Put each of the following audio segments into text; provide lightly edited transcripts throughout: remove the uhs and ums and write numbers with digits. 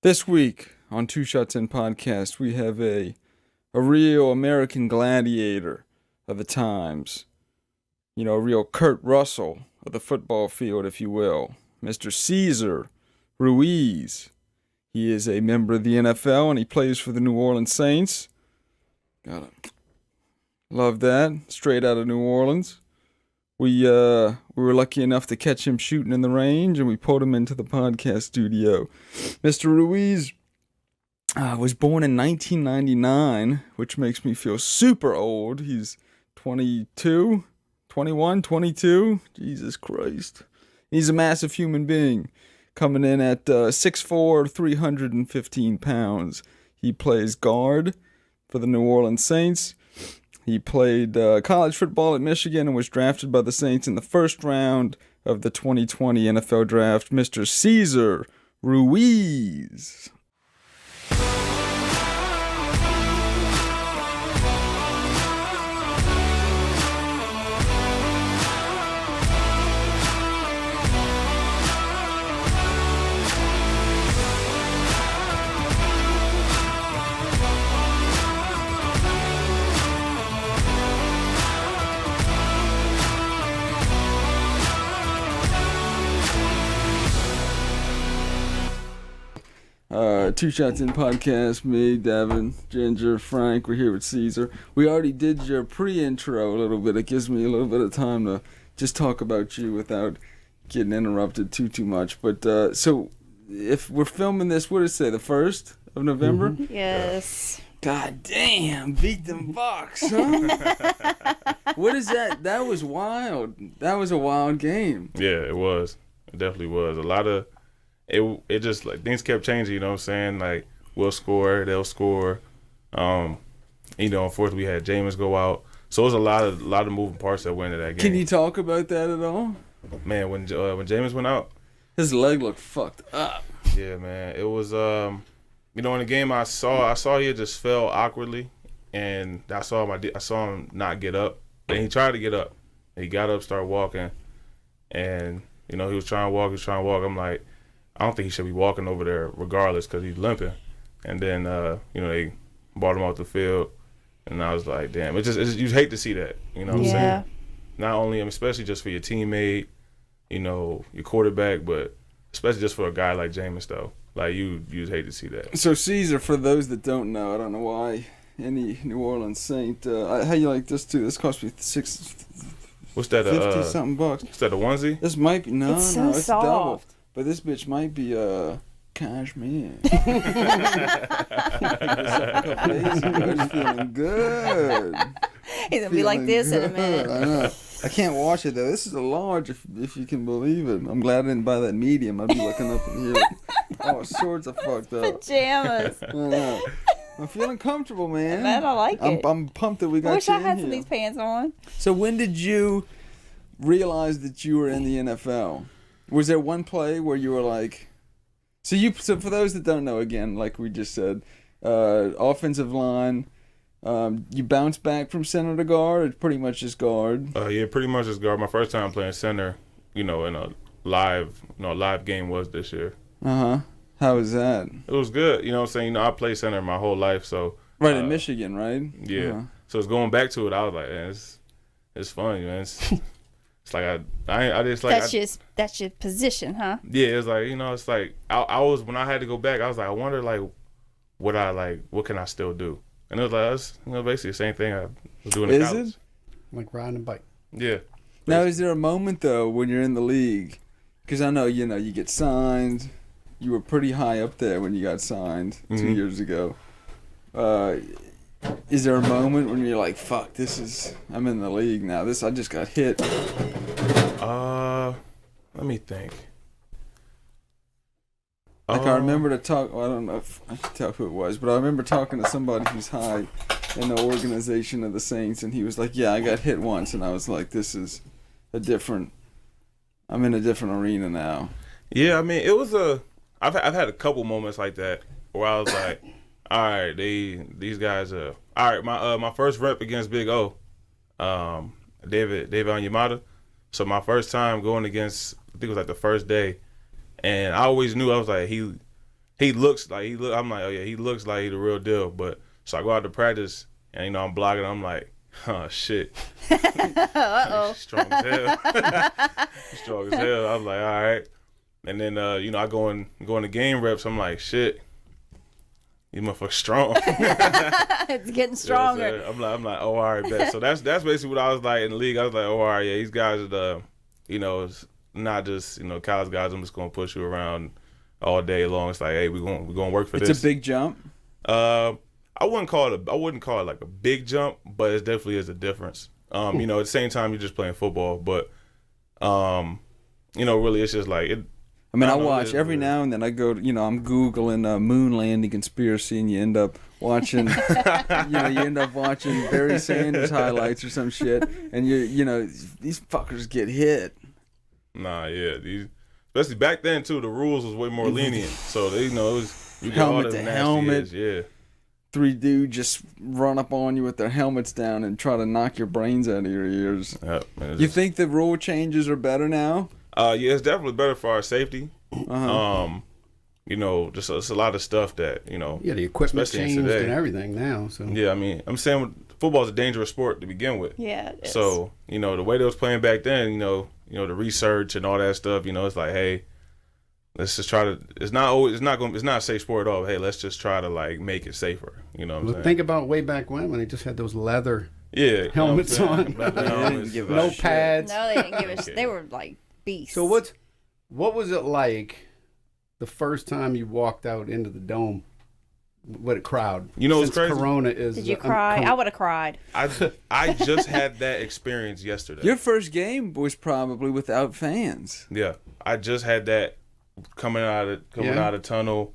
This week on Two Shots In Podcast, we have a real American gladiator of the times. You know, a real Kurt Russell of the football field, if you will. Mr. Cesar Ruiz. He is a member of the NFL and he plays for the New Orleans Saints. Gotta love that. Straight out of New Orleans. We were lucky enough to catch him shooting in the range, and we pulled him into the podcast studio. Mr. Ruiz was born in 1999, which makes me feel super old. He's 22, 21, 22. Jesus Christ. He's a massive human being, coming in at 6'4", 315 pounds. He plays guard for the New Orleans Saints. He played college football at Michigan and was drafted by the Saints in the first round of the 2020 NFL Draft. Mr. Cesar Ruiz. Two Shots In Podcast, me, Devin, Ginger, Frank, we're here with Cesar. We already did your pre-intro a little bit. It gives me a little bit of time to just talk about you without getting interrupted too much. But, so, if we're filming this, what did it say, the 1st of November? Mm-hmm. Yes. God damn, beat them Bucks, huh? What is that? That was wild. That was a wild game. Yeah, it was. It definitely was. A lot of... It just, like, things kept changing, you know what I'm saying? Like, we'll score, they'll score. Unfortunately, we had Jameis go out. So it was a lot of moving parts that went into that game. Can you talk about that at all? Man, when Jameis went out, his leg looked fucked up. Yeah, man. It was, in the game I saw he just fell awkwardly, and I saw him not get up. And he tried to get up. He got up, started walking, and, he was trying to walk. I'm like, I don't think he should be walking over there regardless because he's limping. And then, they brought him off the field. And I was like, damn, it's just you hate to see that. You know what I'm saying? Not only, especially just for your teammate, your quarterback, but especially just for a guy like Jameis, though. Like, you just hate to see that. So, Cesar, for those that don't know, I don't know why any New Orleans Saint, how you like this, too? This cost me What's that? 50-something bucks. Is that a onesie? This might be, it's it's soft. double. But this bitch might be cashmere. I was feeling good. He's going to be like this in a minute. I know. I can't wash it, though. This is a large, if you can believe it. I'm glad I didn't buy that medium. I'd be looking up in here. All sorts of fucked up. Pajamas. I know. I'm feeling comfortable, man. Man, I like it. I'm pumped that we got Wish you I had in some of here. these pants on. So when did you realize that you were in the NFL? Was there one play where you were like, so for those that don't know, again, like we just said, offensive line, you bounce back from center to guard, or pretty much just guard? Yeah, pretty much just guard. My first time playing center, in a live game was this year. Uh-huh. How was that? It was good. You know what I'm saying? I played center my whole life, so. Right, in Michigan, right? Yeah. Uh-huh. So it's going back to it. I was like, man, it's fun, man. It's like I just like that's your position, huh? Yeah, it's like it's like I was when I had to go back. I was like, I wonder like what can I still do? And it was like it's basically the same thing I was doing in college. Is it? Like riding a bike. Yeah. Now, is there a moment though when you're in the league? Because I know you get signed. You were pretty high up there when you got signed 2 years ago. Is there a moment when you're like, fuck, I'm in the league now. I just got hit. Let me think. Like I remember to talk, well, I don't know if I can tell who it was, but I remember talking to somebody who's high in the organization of the Saints, and he was like, yeah, I got hit once, and I was like, I'm in a different arena now. Yeah, I mean, it was I've had a couple moments like that where I was like, all right, these guys are all right. My first rep against Big O, David Onyemata. So my first time going against, I think it was like the first day, and I always knew I was like he looks like I'm like, oh yeah, he looks like he the real deal. But so I go out to practice, and you know I'm blocking. I'm like, oh shit, Uh-oh. strong as hell, strong as hell. I was like, all right. And then you know I go into game reps. I'm like, shit, you motherfucker strong. It's getting stronger. You know I'm like, oh, all right, bet. So that's basically what I was like in the league. I was like, oh, all right, yeah, these guys are you know, it's not just, you know, college guys. I'm just gonna push you around all day long. It's like, hey, we're gonna work for this. It's a big jump. I wouldn't call it like a big jump, but it definitely is a difference. You know, at the same time you're just playing football, but you know, really it's just like it. I mean, I watch every now and then. I go, you know, I'm Googling moon landing conspiracy, and you end up watching, you end up watching Barry Sanders highlights or some shit, and you know, these fuckers get hit. Nah, yeah, especially back then too. The rules was way more lenient, so they, you know, it was you get all Helmet the to nasty helmet. hits, yeah. 3 dudes just run up on you with their helmets down and try to knock your brains out of your ears. Yep, You think the rule changes are better now? Yeah, it's definitely better for our safety. Uh-huh. You know, just it's a lot of stuff that, you know. Yeah, the equipment especially changed today. and everything now. So Yeah, I mean, I'm saying football's a dangerous sport to begin with. Yeah, it is. So, you know, the way they was playing back then, you know, the research and all that stuff, you know, it's like, hey, let's just try to. It's not a safe sport at all. Hey, let's just try to like make it safer. You know what I'm saying? think about way back when they just had those leather Yeah, helmets you know what I'm on. saying? Leather helmets, give a no shit. pads. No, they didn't give us. Okay. They were like beasts. So what was it like the first time you walked out into the dome with a crowd? You know what's Since crazy? Corona is. Did you cry? I would have cried. I just had that experience yesterday. Your first game was probably without fans. Yeah, I just had that coming out of tunnel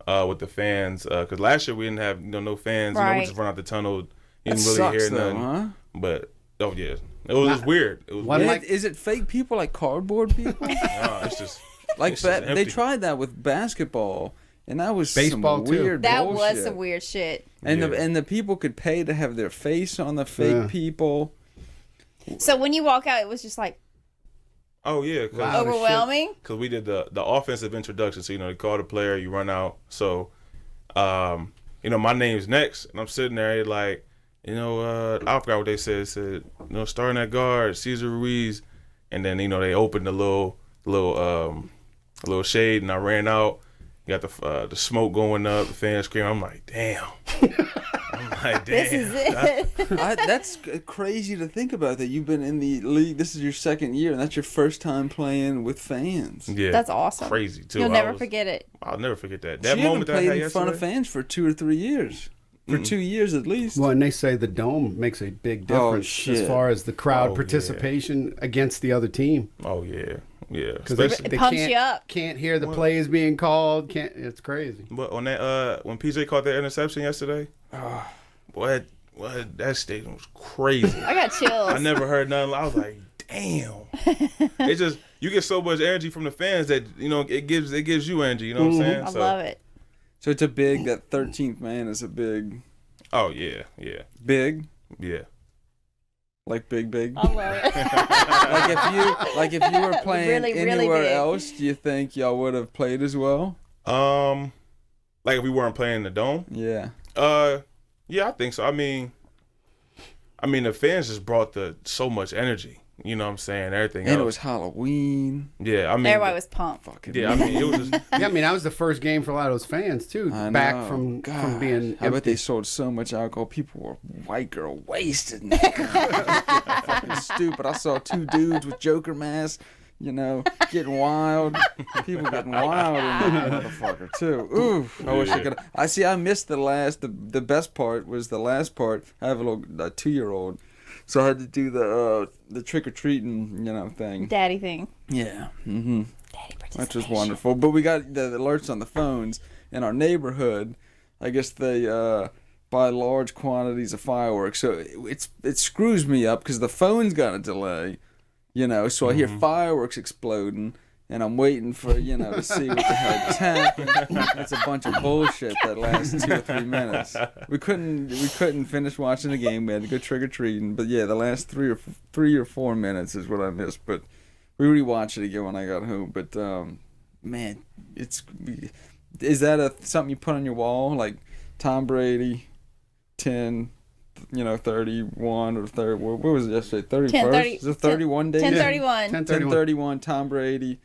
with the fans because last year we didn't have no fans. You know, we Right. just run out the tunnel. You That didn't really sucks, hear though, nothing. huh? But oh yeah, it was just weird. It was Why weird. did Is it fake people like cardboard people? No, it's just Like it's just they empty. tried that with basketball, and that was Baseball, some too. weird That bullshit. was some weird shit. And Yeah. the people could pay to have their face on the fake Yeah. people. So when you walk out, it was just like Oh yeah, because Wow. overwhelming. we did the offensive introduction. So you know, they call the player, you run out. So, you know, my name's next, and I'm sitting there like, you know, I forgot what they said. It said, you know, starting at guard, Cesar Ruiz, and then you know they opened the little shade, and I ran out. You got the smoke going up, the fans screaming. I'm like, damn. I'm like, damn. This is it. That's crazy to think about, that you've been in the league. This is your second year, and that's your first time playing with fans. Yeah, That's awesome. crazy too. You'll never forget it. I'll never forget that. So That you moment haven't that I played had in front of yesterday. fans for 2 or 3 years. For 2 years at least. Well, and they say the dome makes a big Oh, difference shit. as far as the crowd Oh, participation against the other team. Oh yeah, yeah. Because Especially, It pumps you up. Can't hear the plays being called. It's crazy. but on that when PJ caught that interception yesterday, boy, that stadium was crazy. I got chills. I never heard nothing. I was like, damn. It's just you get so much energy from the fans that you know it gives you energy. You know what I'm saying? I love it. So it's a big, that 13th man is a big, Oh yeah, yeah, big, yeah. like big. I love it. Like if you were playing Really, really anywhere big. else, do you think y'all would have played as well? Like if we weren't playing in the dome. Yeah. Yeah, I think so. I mean, the fans just brought so much energy. You know what I'm saying? Everything And else. it was Halloween. Yeah, I mean, Everybody was pumped. Fucking yeah, I mean, it was just. Yeah, I mean, that was the first game for a lot of those fans too. I Back know. from God, being. I bet empty. they sold so much alcohol. People were white girl wasted. And fucking stupid. I saw 2 dudes with Joker masks, you know, getting wild. People getting wild in that motherfucker too. Oof. I wish I could. I missed the last. The best part was the last part. I have a 2-year-old, so I had to do the trick or treating, you know, thing. Daddy thing. Yeah. Mm-hmm. Daddy Which was participation. wonderful. But we got the alerts on the phones in our neighborhood. I guess they buy large quantities of fireworks, so it screws me up because the phone's got a delay, you know. So I hear fireworks exploding, and I'm waiting for, you know, to see what the hell is happening. It's a bunch of bullshit that lasts 2 or 3 minutes. We couldn't finish watching the game. We had to go trick or treating. But yeah, the last 3 or 4 minutes is what I missed. But we rewatched it again when I got home. But man, is that something you put on your wall, like Tom Brady, 10, 31 or 30? What was it yesterday? 31st? Is it 31 days? 10:31. 10:31. Tom Brady.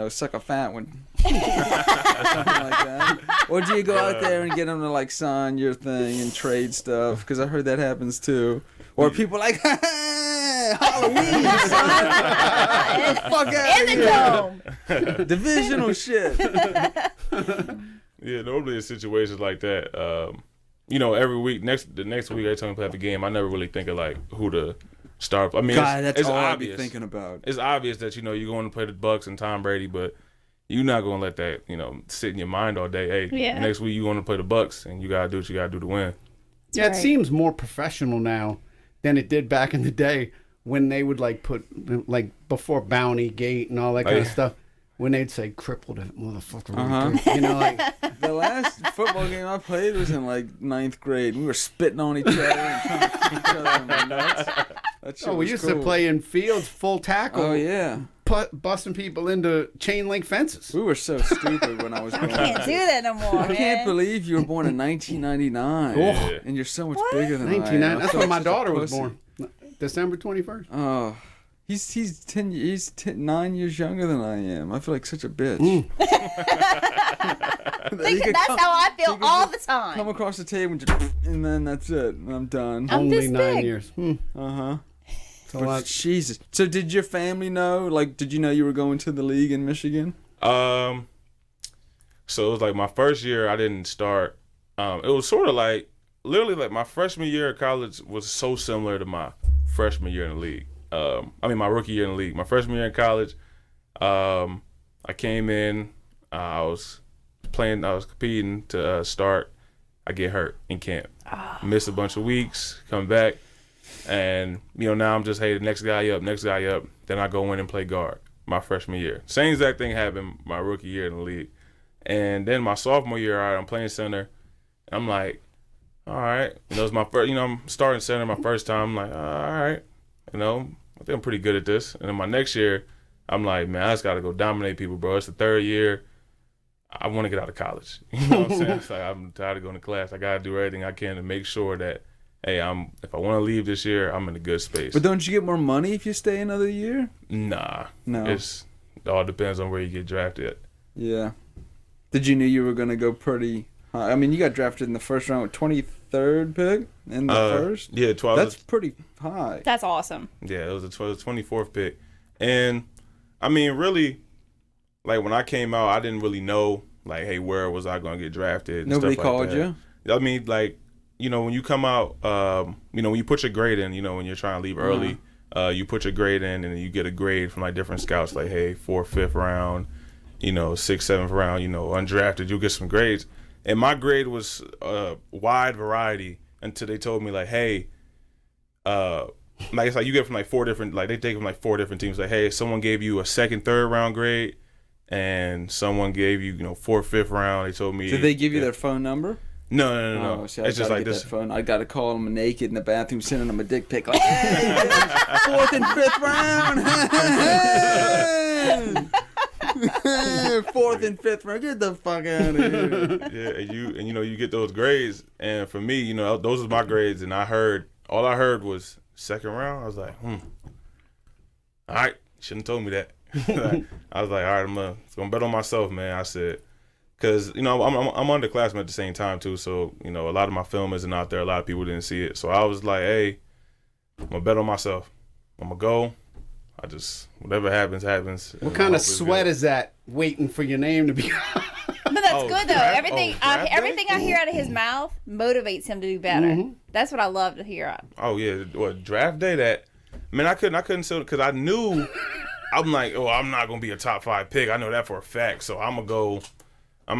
Suck a fat one. Something like that. Or do you go out there and get them to like sign your thing and trade stuff? Because I heard that happens too. Or people like, Halloween, son. Fuck out In the dome. Divisional shit. Yeah, normally in situations like that, every week, the next week every time we play the game, I never really think of like who to start. I mean, God, that's it's all obvious. I'd be thinking about. It's obvious that you're going to play the Bucks and Tom Brady, but you're not going to let that sit in your mind all day. Hey, next week you're going to play the Bucks, and you got to do what you got to do to win. Yeah, it seems more professional now than it did back in the day when they would like put like before Bounty Gate and all that kind of stuff. When they'd say crippled that motherfucker, like the last football game I played was in like 9th grade. We were spitting on each other and trying to kick each other in the nuts. That shit we was used cool. to play in fields, full tackle. Oh yeah, busting people into chain link fences. we were so stupid when I was growing Can't up. do that no more. I can't believe you were born in 1999, Yeah. and you're so much bigger than I am. 1999. I That's felt when my such a daughter was pussy. born, December 21st. Oh, he's 9 years younger than I am. I feel like such a bitch. That's how I feel all the time. Come across the table and then that's it. I'm done. I'm Only this 9 big. years. Uh-huh. So I- Jesus. So did your family know? Like, did you know you were going to the league in Michigan? So it was like my first year I didn't start. It was sort of like literally like my freshman year of college was so similar to my freshman year in the league. My rookie year in the league. My freshman year in college, I came in, I was competing to start. I get hurt in camp. Miss a bunch of weeks, come back, and now I'm just, hey, the next guy up. Then I go in and play guard my freshman year. Same exact thing happened my rookie year in the league. And then my sophomore year, all right, I'm playing center. I'm like, all right. It's my first, I'm starting center my first time. I'm like, all right. I think I'm pretty good at this. And then my next year, I'm like, man, I just got to go dominate people, bro. It's the third year. I want to get out of college. You know what I'm saying? It's like, I'm tired of going to class. I got to do everything I can to make sure that, hey, if I want to leave this year, I'm in a good space. But don't you get more money if you stay another year? Nah. No. It all depends on where you get drafted. Yeah. Did you know you were going to go pretty high? I mean, you got drafted in the first round with 23rd pick in the first? Yeah, 12. That's pretty high. That's awesome. Yeah, it was the 24th pick. And, I mean, really, like, when I came out, I didn't really know, like, hey, where was I going to get drafted and Nobody stuff like called that. you? I mean, like, when you come out, when you put your grade in, when you're trying to leave early, you put your grade in and you get a grade from, like, different scouts, like, hey, 4th, 5th round, 6th, 7th round, undrafted, you'll get some grades. And my grade was a wide variety until they told me, like, hey, like, it's like you get from, like, 4 different, like, they take from, like, 4 different teams. Like, hey, someone gave you a 2nd, 3rd round grade, and someone gave you, 4th, 5th round. They told me. Did they give you their phone number? No. Oh, see, It's just like this. That phone. I got to call them naked in the bathroom, sending them a dick pic. Like, hey, 4th and 5th round. 4th and 5th round. Get the fuck out of here. Yeah, and you get those grades, and for me, those was my grades, and all I heard was 2nd round. I was like, all right, shouldn't have told me that. I was like, all right, I'm gonna bet on myself, man. I said, because I'm underclassmen at the same time too, so a lot of my film isn't out there. A lot of people didn't see it, so I was like, hey, I'm gonna bet on myself. I'm gonna go. I just, whatever happens. What kind of sweat is that waiting for your name to be? But that's good though. Everything I hear out of his mouth motivates him to do better. Mm-hmm. That's what I love to hear. Oh yeah, draft day that? Man, I couldn't say, because I knew. I'm like, I'm not gonna be a top 5 pick. I know that for a fact. So I'm gonna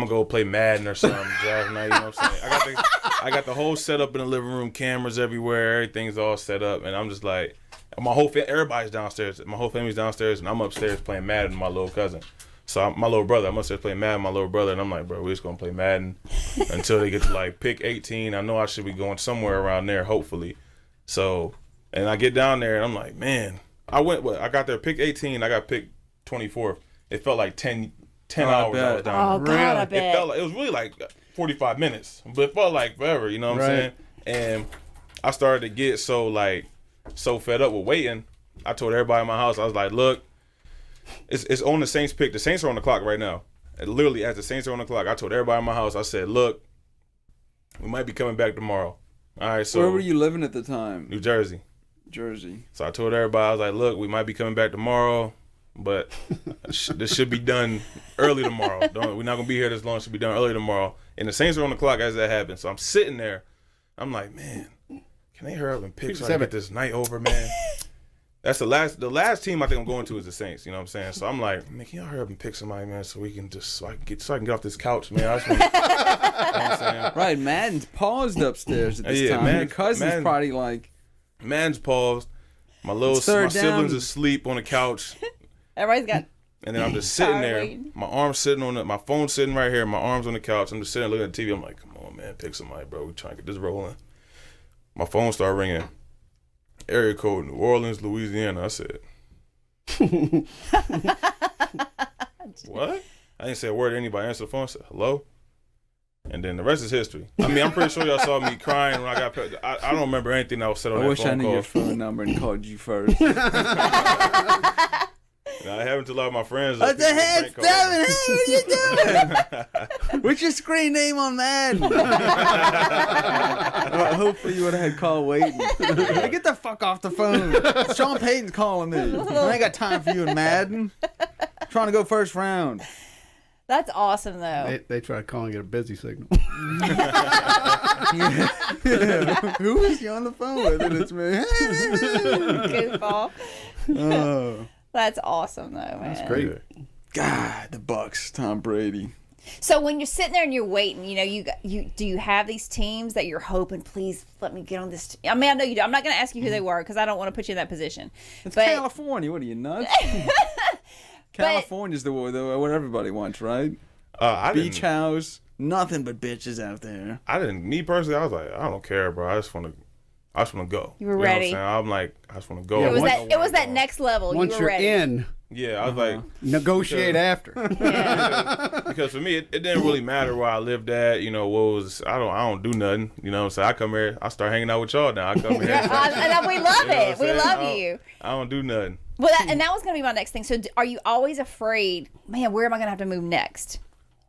go play Madden or something draft night. You know what I'm saying? I got the whole setup in the living room, cameras everywhere, everything's all set up, and I'm just like, everybody's downstairs. My whole family's downstairs, and I'm upstairs playing Madden with my little cousin. So my little brother, I'm upstairs playing Madden with my little brother, and I'm like, bro, we're just gonna play Madden until they get to like pick 18. I know I should be going somewhere around there, hopefully. So, and I get down there, and I'm like, man. I got there pick 18. I got picked 24th. It felt like 10 10 hours I was down Oh, there. God, I It bet. felt like, it was really like 45 minutes, but it felt like forever, you know what I'm saying? And I started to get so fed up with waiting. I told everybody in my house, I was like, look, it's on the Saints pick. The Saints are on the clock right now. And literally, as the Saints are on the clock, I told everybody in my house, I said, look, we might be coming back tomorrow. All right, so where were you living at the time? New Jersey. Jersey. So I told everybody, I was like, look, we might be coming back tomorrow, but this should be done early tomorrow. We're not going to be here this long. It should be done early tomorrow. And the Saints are on the clock as that happens. So I'm sitting there. I'm like, man, can they hurry up and pick so I can get this night over, man? That's the last team I think I'm going to is the Saints. You know what I'm saying? So I'm like, man, can y'all hurry up and pick somebody, man, so I can get off this couch, man. I just wanna, you know what I'm saying? Right, Madden's paused upstairs at this time. Madden, Your cousin's probably like, Madden's paused. My siblings asleep on the couch. Everybody's got. And then I'm just sitting there. waiting. My arm's sitting on my phone's sitting right here. My arm's on the couch. I'm just sitting there looking at the TV. I'm like, come on, man, pick somebody, bro. We trying to get this rolling. My phone started ringing. Area code New Orleans, Louisiana. I said, what? I didn't say a word to anybody. I answered the phone. I said, hello? And then the rest is history. I mean, I'm pretty sure y'all saw me crying when I got picked. I don't remember anything that was said on that phone call. I wish I knew your phone number and called you first. I haven't to a lot of my friends. What the heck, Devin? Hey, what are you doing? What's your screen name on Madden? Hopefully you would have had call waiting. Hey, get the fuck off the phone. Sean Payton's calling me. I ain't got time for you in Madden. I'm trying to go first round. That's awesome, though. They try to call and get a busy signal. Yeah. Who is you on the phone with? And it's me. Goofball. Oh. That's awesome, though, man. That's great. God, the Bucks, Tom Brady. So when you're sitting there and you're waiting, you know, do you have these teams that you're hoping, please let me get on this? I mean, I know you do. I'm not going to ask you who they were because I don't want to put you in that position. It's but, California. What are you, nuts? California's the what everybody wants, right? Beach house, nothing but bitches out there. Me personally, I was like, I don't care, bro. I just want to go. You were know ready. What I'm saying? I'm like, I just want to go. It was that next level. Once you were ready. in, yeah, I was like, negotiate after. Yeah. because for me, it didn't really matter where I lived at. You know, I don't do nothing. You know what I'm saying? I come here, I start hanging out with y'all now. I come here. And we love You know it. what I'm We saying? love you. I don't do nothing. Well, and that was going to be my next thing. So are you always afraid, man, where am I going to have to move next?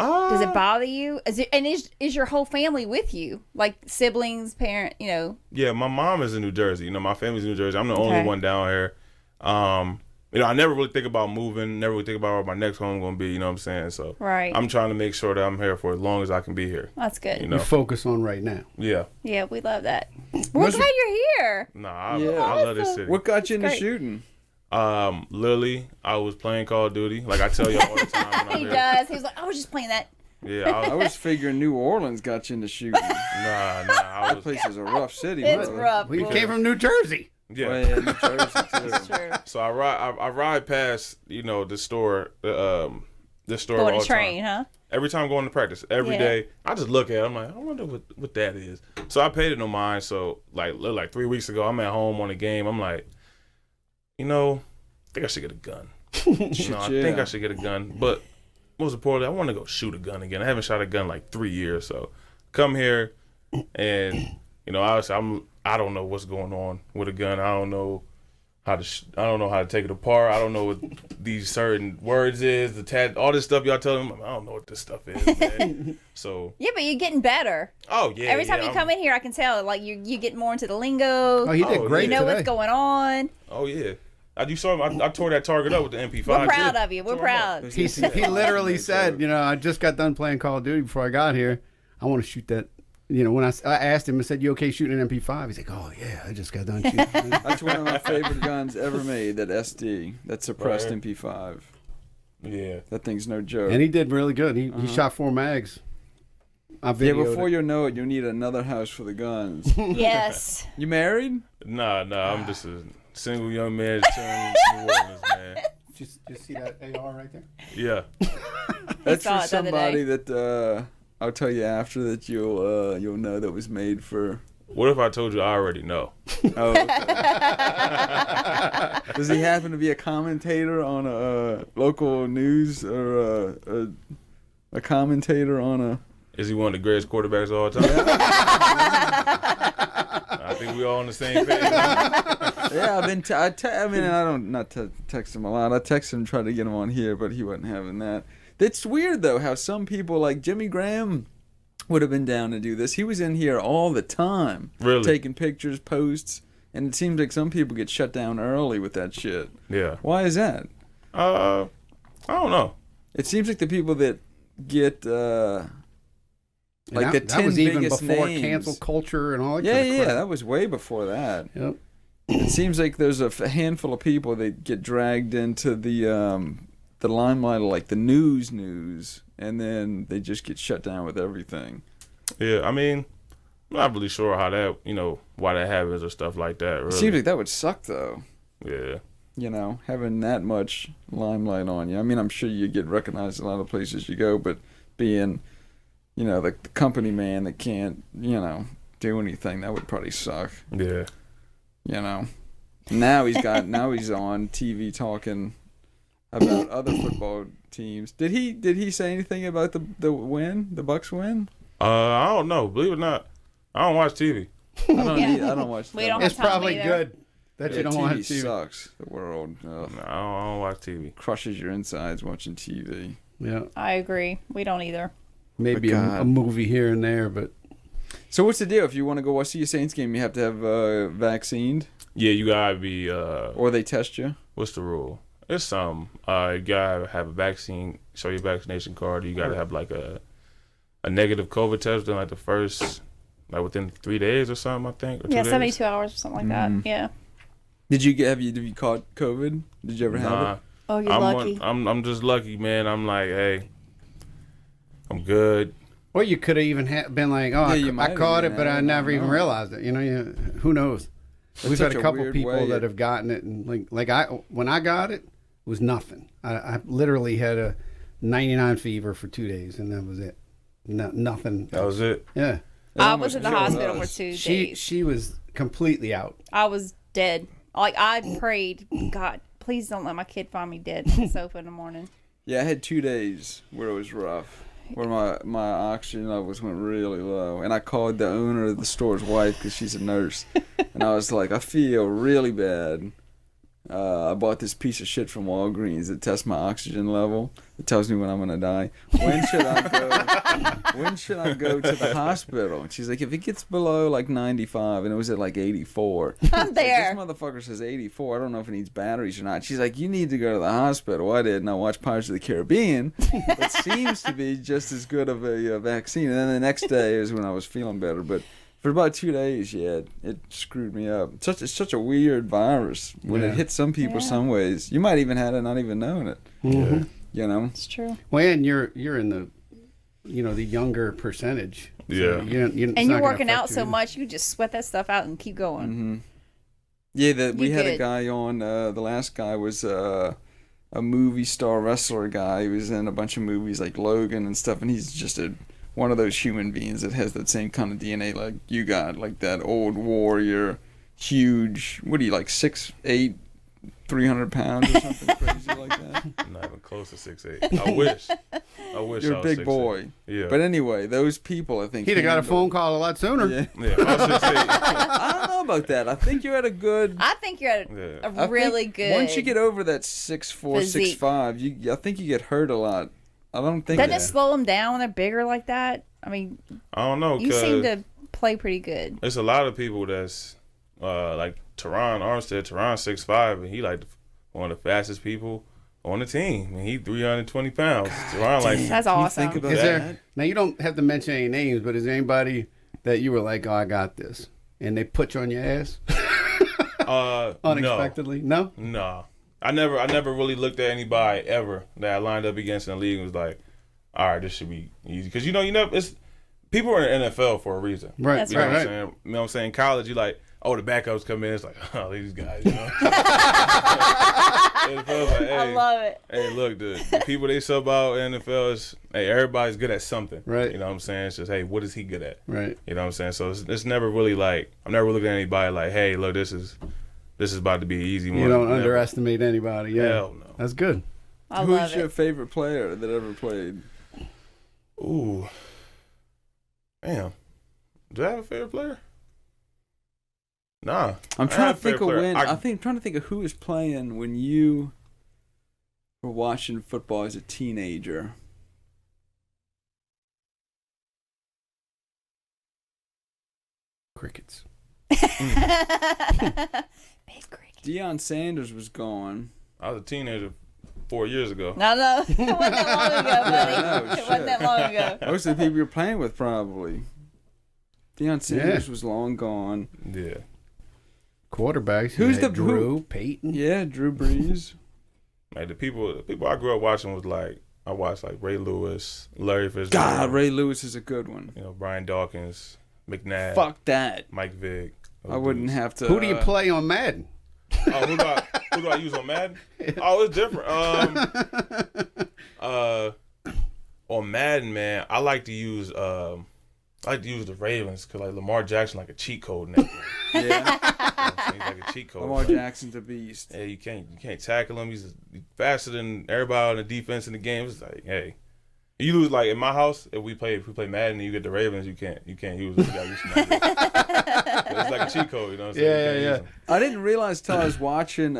Does it bother you? Is your whole family with you? Like siblings, parent, you know? Yeah, my mom is in New Jersey. You know, my family's in New Jersey. I'm the only one down here. You know, I never really think about moving, never really think about where my next home going to be, you know what I'm saying? So Right. I'm trying to make sure that I'm here for as long as I can be here. That's good. You know? You focus on right now. Yeah. Yeah, we love that. We're glad you're here. Nah, I love this city. What got you into great. shooting? Literally, I was playing Call of Duty. Like I tell you all the time when I'm He here. does. He was like, I was just playing that. Yeah, I was figuring New Orleans got you into shooting. nah, I That was. place is a rough city. It's brother. rough. We Well, came from New Jersey. Yeah. Well, yeah, New Jersey too. It's true. So I ride past, you know, the store, this store Going all to the train, time. huh? Every time I'm going to practice, every Yeah. day, I just look at it. I'm like, I wonder what that is. So I paid it no mind. So like 3 weeks ago, I'm at home on a game. I'm like, you know, I think I should get a gun. I think I should get a gun. But most importantly, I want to go shoot a gun again. I haven't shot a gun in like 3 years. So come here, and you know, obviously I don't know what's going on with a gun. I don't know how to take it apart. I don't know what these certain words is. All this stuff y'all tell them. I don't know what this stuff is, man. So Yeah, but you're getting better. oh yeah. Every time you come in here, I can tell, like, you get more into the lingo. Oh, he did Oh, great you know today. what's going on. Oh yeah. You saw him. I tore that target up with the MP5. We're proud too. of you. We're Tore him up. proud. He literally said, you know, I just got done playing Call of Duty before I got here. I want to shoot that. You know, when I asked him and said, you okay shooting an MP5? He's like, oh, yeah, I just got done shooting. That's one of my favorite guns ever made, that SD, that suppressed Right. MP5. Yeah. That thing's no joke. And he did really good. He shot 4 mags. I videoed before it. you know it, you'll need another house for the guns. Yes. You married? Nah. I'm just a single young man turning New Orleans, man. Just see that AR right there? Yeah. That's saw for it the other somebody day. that I'll tell you after that you'll know that was made for What if I told you I already know? Oh, okay. Does he happen to be a commentator on a local news or a commentator on a? Is he one of the greatest quarterbacks of all time? I think we all on the same page. Yeah, I've been. I don't not text him a lot. I texted him, tried to get him on here, but he wasn't having that. It's weird though how some people like Jimmy Graham would have been down to do this. He was in here all the time, Really? taking pictures, posts, and it seems like some people get shut down early with that shit. Yeah. Why is that? I don't know. It seems like the people that get like the 10 that was even biggest before names. cancel culture and all that. Yeah, kind of yeah, crap. that was way before that. Yep. It seems like there's a handful of people that get dragged into the limelight of like the news, and then they just get shut down with everything. Yeah, I mean, I'm not really sure how that, why that happens or stuff like that. Really. It seems like that would suck though. Yeah. Having that much limelight on you. I mean, I'm sure you get recognized in a lot of places you go, but being, the company man that can't, do anything, that would probably suck. Yeah. Now he's on TV talking about other football teams. Did he say anything about the win, the Bucks win? I don't know. Believe it or not, I don't watch TV. I don't watch. We don't It's have time probably either. good that you don't TV want to see. sucks. The world No, I don't watch TV. crushes your insides watching TV. Yeah, I agree. We don't either. maybe God. a movie here and there, but So what's the deal? If you want to go see a Saints game, you have to have vaccinated, Yeah, you gotta be. or they test you. What's the rule? It's some. You gotta have a vaccine. Show your vaccination card. You gotta have like a negative COVID test within like the first, like within 3 days or something. I think. Or 2 Yeah, days. 72 hours or something like that. Yeah. Have you caught COVID? Did you ever have Nah, it? Oh, you're I'm lucky. I'm just lucky, man. I'm like, hey, I'm good. or you could have even been like, oh, Yeah, you I might have caught even it, but had I it, never I don't even know. realized it. Who knows? We've had such a a couple weird people way that have gotten it, and when I got it, it was nothing. I literally had a 99 fever for 2 days, and that was it. Nothing. That was it. Yeah. I was in the hospital for 2 days. She was completely out. I was dead. Like, I prayed, God, please don't let my kid find me dead on the sofa in the morning. Yeah, I had 2 days where it was rough, where my oxygen levels went really low, and I called the owner of the store's wife because she's a nurse, and I was like, I feel really bad. I bought this piece of shit from Walgreens that tests my oxygen level. It tells me when I'm gonna die. When should I go? When should I go to the hospital? And she's like, if it gets below like 95, and it was at like 84. I'm there. This motherfucker says 84. I don't know if it needs batteries or not. She's like, you need to go to the hospital. I did, and I watched Pirates of the Caribbean. It seems to be just as good of a vaccine. And then the next day is when I was feeling better. But for about 2 days, yeah, it screwed me up. It's such a weird virus. When it hits some people some ways, you might even have it not even knowing it. Mm-hmm. It's true. Well, and you're in the, the younger percentage. So Yeah. And you're working out so much, you just sweat that stuff out and keep going. Mm-hmm. Yeah, we had a good. guy on. The last guy was a movie star wrestler guy. He was in a bunch of movies like Logan and stuff, and he's just one of those human beings that has that same kind of DNA like you got, like that old warrior, huge. What are you, like 6'8", 300 pounds or something crazy like that? I'm not even close to 6'8". I wish. You're I a was big 6'8". boy. Yeah. But anyway, those people, I think He'd have got a handle- phone call a lot sooner. Yeah. Yeah, I was 6'8". I don't know about that. I think you're at a good. I think you're at Yeah. a really think good. Once you get over that 6'4", physique. 6'5", I think you get hurt a lot. I don't think Doesn't that. it slow them down when they're bigger like that? I mean, I don't know. you seem to play pretty good. There's a lot of people that's like Teron Armstead. Teron's 6'5", and he like one of the fastest people on the team. And he 320 pounds. Teron like That's Can you awesome. think about Is that? there, now, you don't have to mention any names, but is there anybody that you were like, oh, I got this, and they put you on your ass unexpectedly? No? No. I never really looked at anybody ever that I lined up against in the league and was like, all right, this should be easy. Because, it's people are in the NFL for a reason. Right, That's You know right, what I'm right. saying? You know what I'm saying? College, you like, oh, the backups come in. It's like, oh, these guys, NFL's like, hey, I love it. hey, look, the people they sub out in NFL is, hey, everybody's good at something. Right. You know what I'm saying? It's just, hey, what is he good at? Right. You know what I'm saying? So it's never really like, I'm never looking at anybody like, hey, look, this is about to be an easy one. You don't Never. underestimate anybody. Yeah. Hell no. That's good. I love Who's your it. favorite player that ever played? Ooh. Damn. Do I have a favorite player? Nah. I'm trying to think of when. I'm trying to think of who was playing when you were watching football as a teenager. Crickets. Big cricket. Deion Sanders was gone. I was a teenager 4 years ago. No, it wasn't that long ago, buddy. Yeah, no, It wasn't that long ago. Most of the people you're playing with, probably. Deion Sanders was long gone. Yeah. Quarterbacks. Who's you had the- Drew? Peyton? Yeah, Drew Brees. Like the people I grew up watching was like, I watched like Ray Lewis, Larry Fitzgerald. God, Ray Lewis is a good one. You know, Brian Dawkins, McNabb, Fuck that. Mike Vick. I wouldn't have to. Who do you play on Madden? Oh, who do I use on Madden? Oh, it's different. On Madden, man, I like to use the Ravens because like Lamar Jackson like a cheat code in that game. Yeah, He's like a cheat code. Lamar Jackson's a beast. Yeah, you can't tackle him. He's faster than everybody on the defense in the game. It's like, hey, you lose like in my house if we play Madden and you get the Ravens, you can't use it. You gotta use somebody else. It's like a cheat code, you know what I'm saying? Yeah, You can't yeah. use them. I didn't realize till I was watching,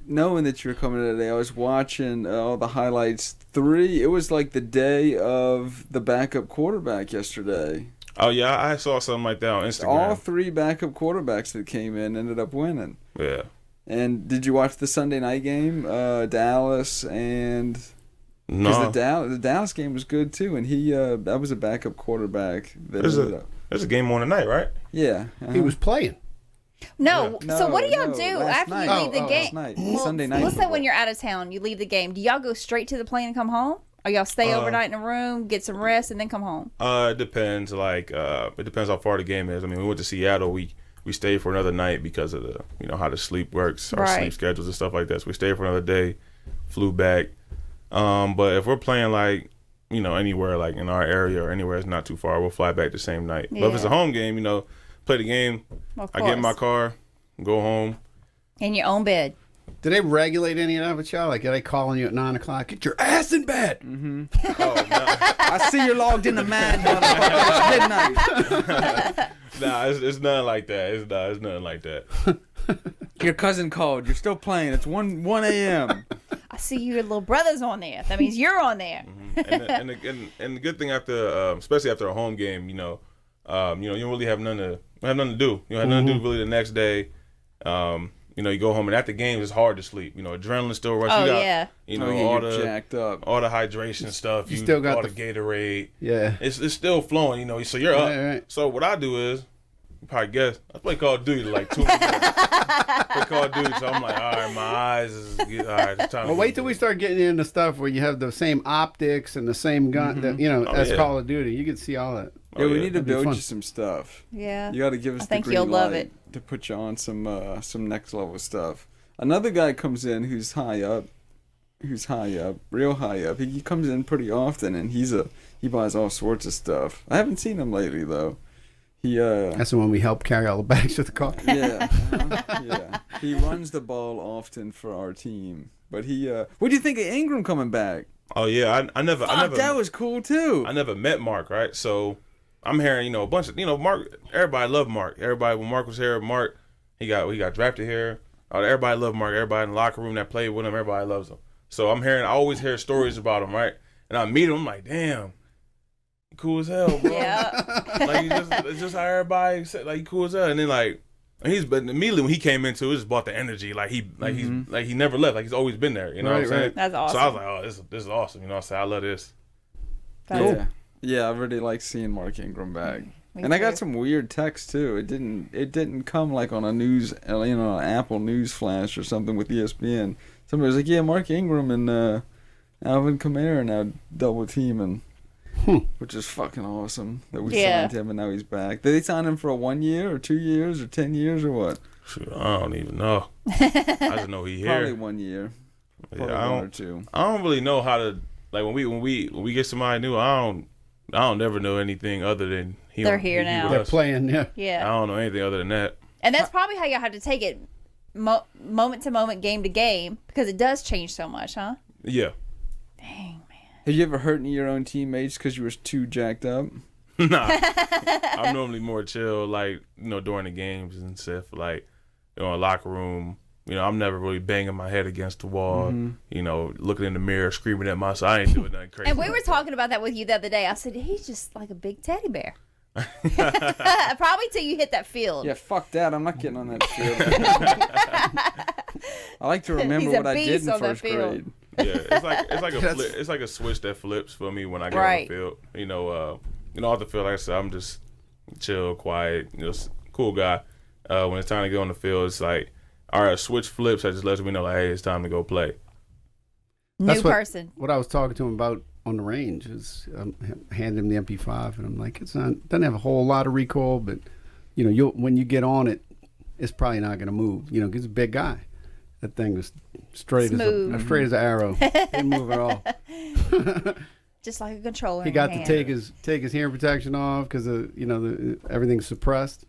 knowing that you were coming today, I was watching all the highlights. It was like the day of the backup quarterback yesterday. Oh yeah, I saw something like that on Instagram. All 3 backup quarterbacks that came in ended up winning. Yeah. And did you watch the Sunday night game? Dallas and... No. Because the Dallas game was good too, and he that was a backup quarterback. That ended up. There's a game on tonight, right? Yeah. He was playing. No. Yeah. So what do y'all No, do last after you night. leave the Oh, game? last night. Well, Sunday night let's say football. when you're out of town, you leave the game. Do y'all go straight to the plane and come home? Or y'all stay overnight in a room, get some rest, and then come home? It depends. Like, it depends how far the game is. I mean, we went to Seattle. We stayed for another night because of the how the sleep works, our Right. sleep schedules and stuff like that. So we stayed for another day, flew back. But if we're playing like, anywhere like in our area or anywhere it's not too far, we'll fly back the same night. But if it's a Yeah. home game, play the game. Of I get in my course. car, go home. In your own bed. Do they regulate any of that with y'all? Like, are they calling you at 9 o'clock? Get your ass in bed. Oh no. I see you're logged in the Madden, motherfucker. It's midnight. Nah, it's nothing like that. It's nothing like that. Your cousin called. You're still playing. It's 1 a.m. I see your little brother's on there. That means you're on there. And the good thing after, especially after a home game, you don't really have nothing to do. You don't have nothing to do really the next day. You go home and after games it's hard to sleep. Adrenaline still rushes. Oh, You got, yeah. all You're the jacked up. all the hydration stuff. You still got all the- the Gatorade. Yeah. It's still flowing. So you're up. Right. So what I do is, you probably guess, I play Call of Duty like 2 minutes. Play Call of Duty, so I'm like, all right, my eyes is all right. It's time. Well, wait till we start getting into stuff where you have the same optics and the same gun, as yeah. Call of Duty. You can see all that. Yeah, we yeah. need to That'd be build fun. you some stuff. Yeah. You got to give us I the think green you'll love light it. to put you on some next level stuff. Another guy comes in who's high up, real high up. He comes in pretty often, and he buys all sorts of stuff. I haven't seen him lately though. He That's the one we help carry all the bags to the car. yeah, yeah. He runs the ball often for our team. But what do you think of Ingram coming back? Oh yeah, I never. That was cool too. I never met Mark, right? So I'm hearing, a bunch of, Mark. Everybody loved Mark. Everybody when Mark was here, Mark, he got drafted here. Everybody loved Mark. Everybody in the locker room that played with him, everybody loves him. So I always hear stories about him, right? And I meet him, I'm like, damn, he cool as hell, bro. Yeah. Like it's just how everybody said, like he cool as hell. And then but immediately when he came into it, just brought the energy, he never left, like he's always been there. You know what I'm saying? Right. That's awesome. So I was like, oh, this is awesome. I said, I love this. That's- Yeah, I really like seeing Mark Ingram back. Me And I got too. some weird texts too. It didn't come like on a news, an Apple News flash or something with ESPN. Somebody was like, "Yeah, Mark Ingram and Alvin Kamara now double teaming," which is fucking awesome that we Yeah. signed him and now he's back. Did they sign him for a 1 year or 2 years or 10 years or what? Shoot, I don't even know. I just know he here. Probably 1 year. Probably Yeah, one or two. I don't really know how to like when we get somebody new. I don't never know anything other than They're here now. They're playing, yeah. Yeah. I don't know anything other than that. And that's probably how y'all have to take it moment to moment, game to game, because it does change so much, huh? Yeah. Dang, man. Have you ever hurt any of your own teammates because you were too jacked up? Nah. I'm normally more chill, like, during the games and stuff, like, in the locker room. I'm never really banging my head against the wall, looking in the mirror, screaming at myself. I ain't doing nothing crazy. And we were talking about that with you the other day. I said, he's just like a big teddy bear. Probably till you hit that field. Yeah, fuck that. I'm not getting on that field. I like to remember what I did in first grade. Yeah, it's like a switch that flips for me when I get on the field. Off the field, like I said, I'm just chill, quiet, cool guy. When it's time to get on the field, it's like, all right, switch flips. That just lets me know, like, hey, it's time to go play. New person. What I was talking to him about on the range is hand him the MP5, and I'm like, doesn't have a whole lot of recoil, but when you get on it, it's probably not going to move. Because it's a big guy. That thing was straight as an arrow. Didn't move at all. Just like a controller. He got to take his hearing protection off because everything's suppressed.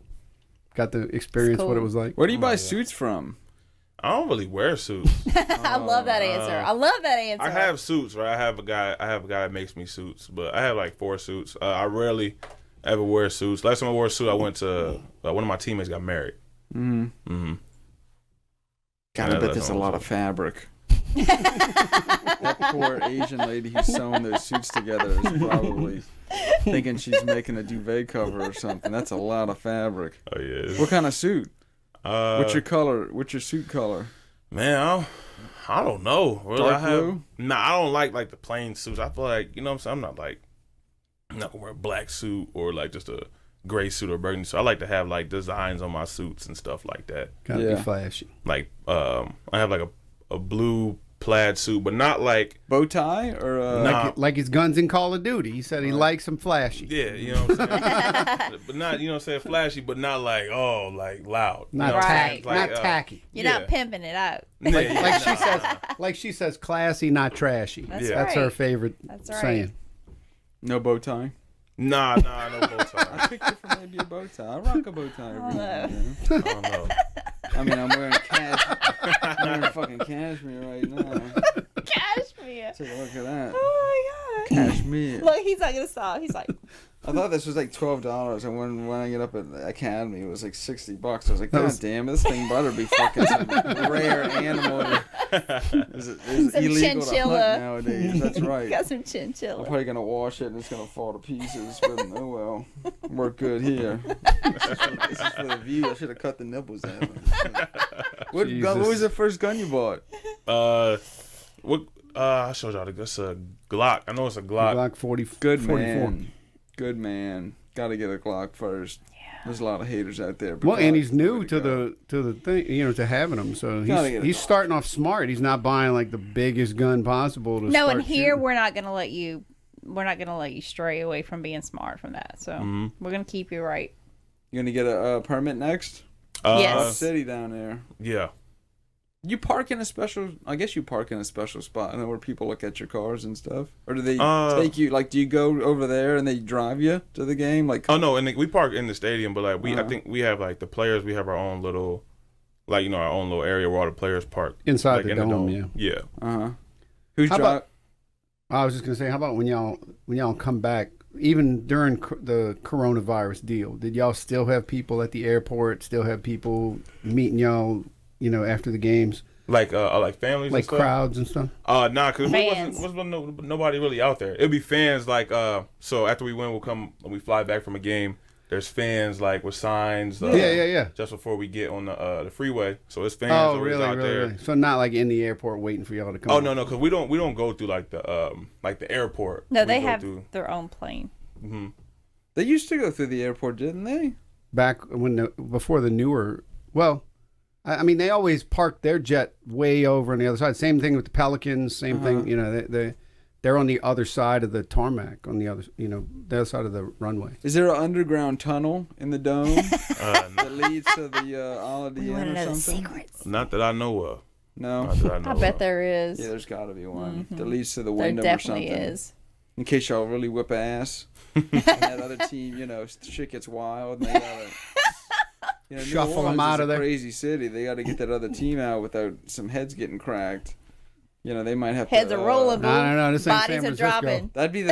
Got to experience what it was like. Where do you buy suits from? I don't really wear suits. I love that answer. I have suits, right? I have a guy that makes me suits, but I have like 4 suits. I rarely ever wear suits. Last time I wore a suit, I went to one of my teammates got married. God, I bet there's a lot of fabric. That poor Asian lady who's sewing those suits together is probably thinking she's making a duvet cover or something. That's a lot of fabric. Oh yeah. What kind of suit? What's your color? What's your suit color? Man, I don't know. Dark blue? Nah, I don't like the plain suits. I feel like, what I'm saying? I'm not gonna wear a black suit or like just a gray suit or burgundy suit. I like to have like designs on my suits and stuff like that. Gotta be flashy. Like I have like a blue plaid suit, but not like bow tie or like his guns in Call of Duty. He said he likes them flashy. Yeah, you know what I'm saying. But not flashy, but not like like loud. Not tacky. Like, not tacky. You're not pimping it out. Like she says, classy, not trashy. That's her favorite saying. No bow tie. Nah, no bow tie. I picked it for maybe a bow tie. I rock a bow tie every now and then. I don't know. I mean, I'm wearing fucking cashmere right now. Cashmere. Take a look at that. Oh my god. Cashmere. Look, he's not gonna stop. He's like. I thought this was like $12, and when I get up at the Academy, it was like $60. I was like, God damn, this thing better be fucking some rare animal. It's illegal chinchilla. to hunt nowadays. That's right. Got some chinchilla. I'm probably gonna wash it and it's gonna fall to pieces. But oh well, work good here. This is for the view. I should have cut the nipples out. What was the first gun you bought? I showed y'all. That's a Glock. I know it's a Glock. Glock 40. Good 44. man. Good man. Got to get a Glock first. Yeah. There's a lot of haters out there. Well, and he's new to the thing, to having them. So he's starting off smart. He's not buying like the biggest gun possible. And here we're not gonna let you stray away from being smart from that. So we're gonna keep you right. You gonna get a permit next? Yes. City down there. Yeah. You park in a special. I guess you park in a special spot, where people look at your cars and stuff. Or do they take you? Like, do you go over there and they drive you to the game? Like, oh no, and we park in the stadium, but like I think we have like the players. We have our own little, our own little area where all the players park inside the dome. Yeah. Who's driving? I was just gonna say, how about when y'all come back? Even during the coronavirus deal, did y'all still have people at the airport? Still have people meeting y'all? After the games, like families, like crowds and stuff. Nah, because wasn't nobody really out there. It'd be fans so after we win, when we fly back from a game. There's fans with signs. Yeah. Just before we get on the freeway, so it's fans out there. Really. So not like in the airport waiting for y'all to come. Oh no, because we don't go through the airport. No, they have their own plane. Mm-hmm. They used to go through the airport, didn't they? Back before the newer. Well, I mean, they always parked their jet way over on the other side. Same thing with the Pelicans. Same thing, They're on the other side of the tarmac, on the other, the other side of the runway. Is there an underground tunnel in the dome that leads to the Ala We Dien want to or know the something? secrets. Not that I know of. No. Not that I know I bet of. there is. Yeah, there's got to be one that leads to the There Wyndham or definitely something. is. In case y'all really whip ass, and that other team, shit gets wild, and they gotta New Shuffle them Orleans out is of a there. crazy city. They got to get that other team out without some heads getting cracked. They might have Heads to. are rolling. No, this ain't Bodies San are Francisco. dropping. That'd be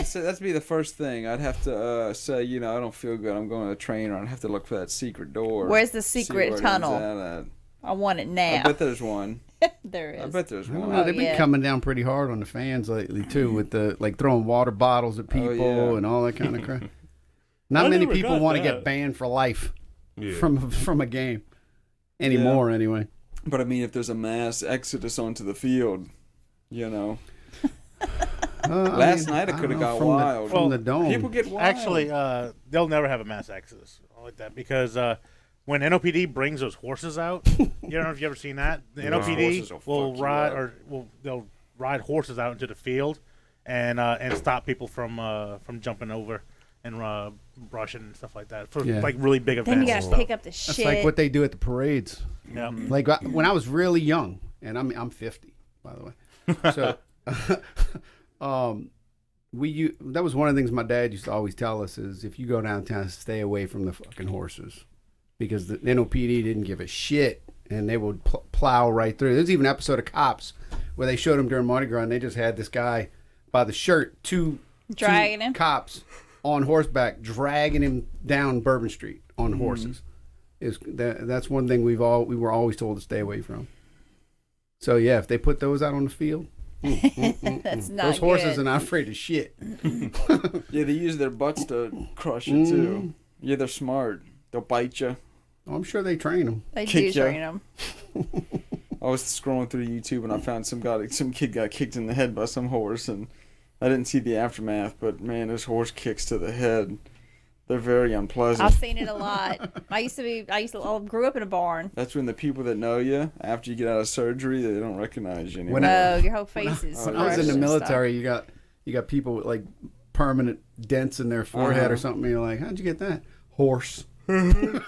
the first thing. I'd have to say, I don't feel good. I'm going to the train, or I'd have to look for that secret door. Where's the see secret where it tunnel? is at. I want it I now. bet there's one. There is. I bet there's I don't one. know. They've been yeah. coming down pretty hard on the fans lately too, with the throwing water bottles at people yeah. and all that kind of crap. Not I many never people got want to that. get banned for life Yeah. from a game anymore. Anyway, But I mean, if there's a mass exodus onto the field, Last night it could have got wild. From the dome. People get wild. Actually, they'll never have a mass exodus like that because when NOPD brings those horses out, you don't know if you ever seen that. The Horses NOPD will will fuck you ride up. they'll ride horses out into the field and stop people from jumping over and brushing and stuff like that for Yeah. like really big Then you events. gotta and stuff. pick up the That's shit. like what they do at the parades. Yeah. Like when I was really young, and I'm 50, by the way. So, that was one of the things my dad used to always tell us is if you go downtown, stay away from the fucking horses, because the NOPD didn't give a shit, and they would plow right through. There's even an episode of Cops where they showed him during Mardi Gras, and they just had this guy by the shirt, two Dragging him? cops on horseback, dragging him down Bourbon Street on horses. That's one thing we were always told to stay away from. So yeah, if they put those out on the field, That's not those horses good. are not afraid of shit. Yeah, they use their butts to crush it too. Yeah, they're smart. They'll bite you. Oh, I'm sure they train them. They kick do ya. train them. I was scrolling through YouTube and I found some kid got kicked in the head by some horse, and I didn't see the aftermath, but man, those horse kicks to the head, they're very unpleasant. I've seen it a lot. I grew up in a barn. That's when the people that know you after you get out of surgery, they don't recognize you anymore. When No, your whole face is. When I was in the military, you got people with like permanent dents in their forehead or something. And you're like, how'd you get that? Horse. Goddamn.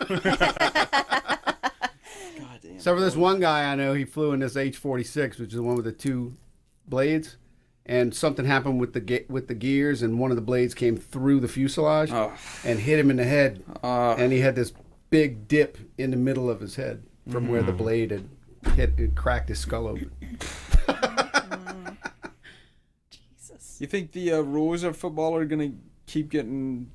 So for this one guy I know, he flew in this H-46, which is the one with the two blades, and something happened with the gears, and one of the blades came through the fuselage and hit him in the head, and he had this big dip in the middle of his head from where the blade had hit and cracked his skull open. Jesus. You think the rules of football are gonna keep getting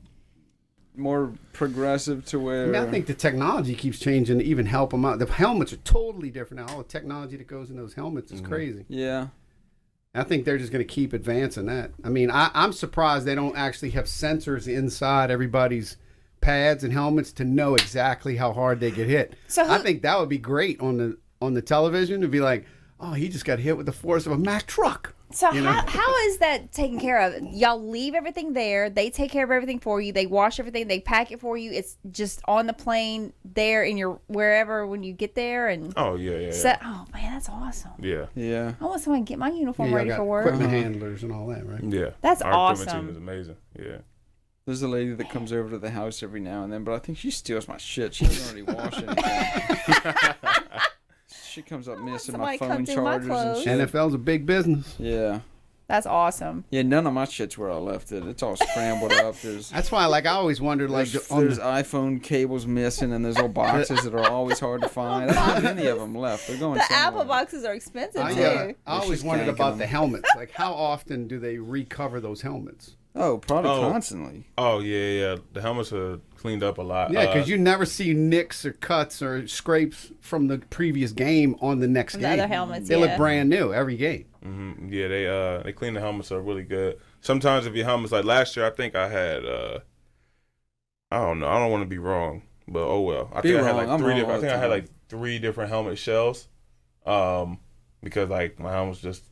more progressive to where? I mean, I think the technology keeps changing to even help them out. The helmets are totally different now. All the technology that goes in those helmets is crazy. Yeah. I think they're just going to keep advancing that. I mean, I'm surprised they don't actually have sensors inside everybody's pads and helmets to know exactly how hard they get hit. So I think that would be great on the television to be like, oh, he just got hit with the force of a Mack truck. So how is that taken care of? Y'all leave everything there. They take care of everything for you. They wash everything. They pack it for you. It's just on the plane there in your wherever when you get there and. Oh yeah. Oh man, that's awesome. Yeah. Yeah. I want someone to get my uniform Yeah, ready y'all for got work. equipment handlers and all that, right? Yeah. That's Our equipment awesome. team is amazing. Yeah. There's a lady that comes over to the house every now and then, but I think she steals my shit. She doesn't already wash anything. She comes up missing my somebody come phone through my chargers and clothes. shit. NFL's a big business. Yeah. That's awesome. Yeah, none of my shit's where I left it. It's all scrambled up. There's That's why, I always wondered, there's on the, iPhone cables missing, and there's old boxes that are always hard to find. I don't have any of them left. They're going The somewhere. Apple boxes are expensive I too. always she's wondered ganking about them. the helmets. Like, how often do they recover those helmets? Oh, probably Oh. constantly. Oh yeah. The helmets are cleaned up a lot. Yeah, because you never see nicks or cuts or scrapes from the previous game on the next The game. other helmets, They yeah. look brand new every game. Yeah, they clean the helmets up really good. Sometimes if your helmets, like last year, I think I had I don't know, I don't want to be wrong, but oh well. I Be think I had wrong. like I'm three wrong different. I all the think I had time. like 3 different helmet shells, because like my helmets just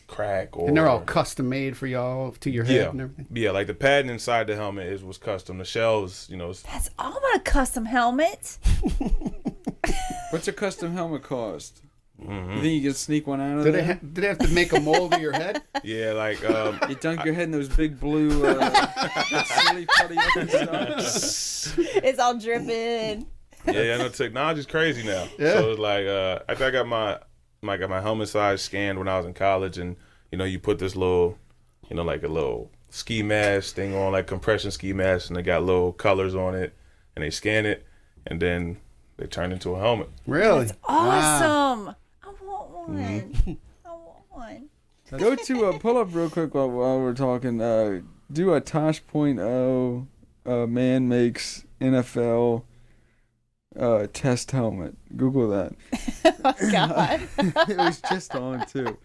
crack or And they're all custom made for y'all to your head and everything. yeah. Like the padding inside the helmet was custom. The shells, That's all about a custom helmet. What's a custom helmet cost? I You think you can sneak one out of Did there? they have to make a mold of your head? Yeah, like You dunk your head in those big blue silly putty looking stuff. It's all dripping. yeah, no, technology's crazy now. Yeah. So it's like I think I got my helmet size scanned when I was in college, and you put this little, like a little ski mask thing on, like compression ski mask, and they got little colors on it, and they scan it, and then they turn into a helmet. Really? That's awesome. I want one. I want one. Go to pull up real quick while we're talking. Do a Tosh.0 man makes NFL test helmet. Google that. Oh God. It was just on too.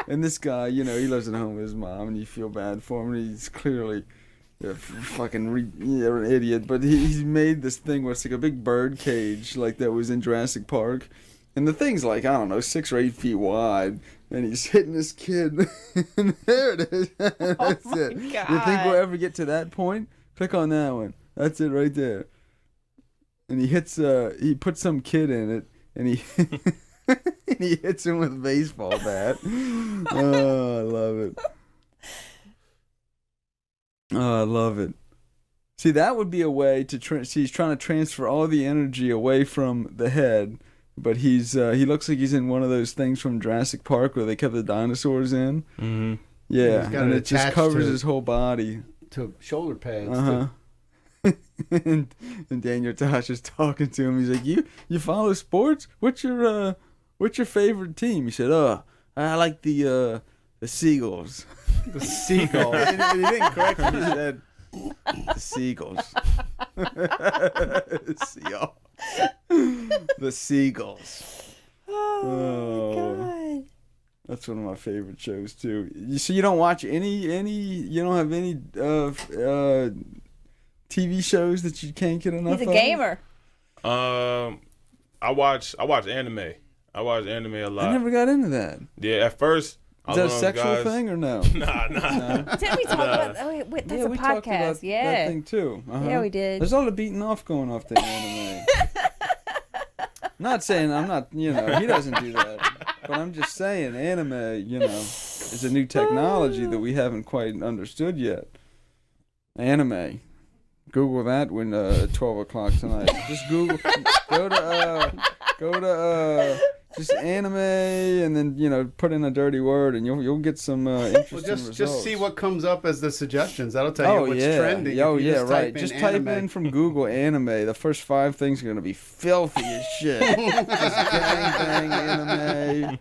And this guy, he lives at home with his mom, and you feel bad for him. And he's clearly an idiot, but he's made this thing where it's like a big bird cage, like that was in Jurassic Park, and the thing's like, I don't know, 6 or 8 feet wide, and he's hitting this kid, and there it is. That's it. God. You think we'll ever get to that point? Click on that one. That's it right there. And he puts some kid in it, and he and he hits him with a baseball bat. Oh, I love it. Oh, I love it. See, that would be a way to he's trying to transfer all the energy away from the head, but he looks like he's in one of those things from Jurassic Park where they kept the dinosaurs in. Mm-hmm. Yeah, He's got and it it just attached covers to- his whole body. To shoulder pads. Uh-huh. and Daniel Tosh is talking to him. He's like, "You follow sports? What's your favorite team?" He said, I like the Seagulls." The seagull. And he didn't correct him. He said, "The Seagulls." The Seagulls. Oh my God. That's one of my favorite shows too. So you don't watch any you don't have any TV shows that you can't get enough He's a of? gamer. I watch anime. I watch anime a lot. I never got into that. Yeah, at first. Is that a sexual thing or no? Nah. Didn't we talk about? Oh, wait, that's Yeah, a we talked about podcast. Yeah. that thing too. Uh-huh. Yeah, we did. There's all the beating off going off the anime. Not saying I'm not, he doesn't do that. But I'm just saying anime, is a new technology that we haven't quite understood yet. Anime. Google that when 12 o'clock tonight. Just Google, go to just anime, and then put in a dirty word, and you'll get some interesting Well, results. just see what comes up as the suggestions. That'll tell you what's trending. Oh If you yeah, just right. type Just anime. type in from Google anime. The first 5 things are gonna be filthy as shit. Just bang anime.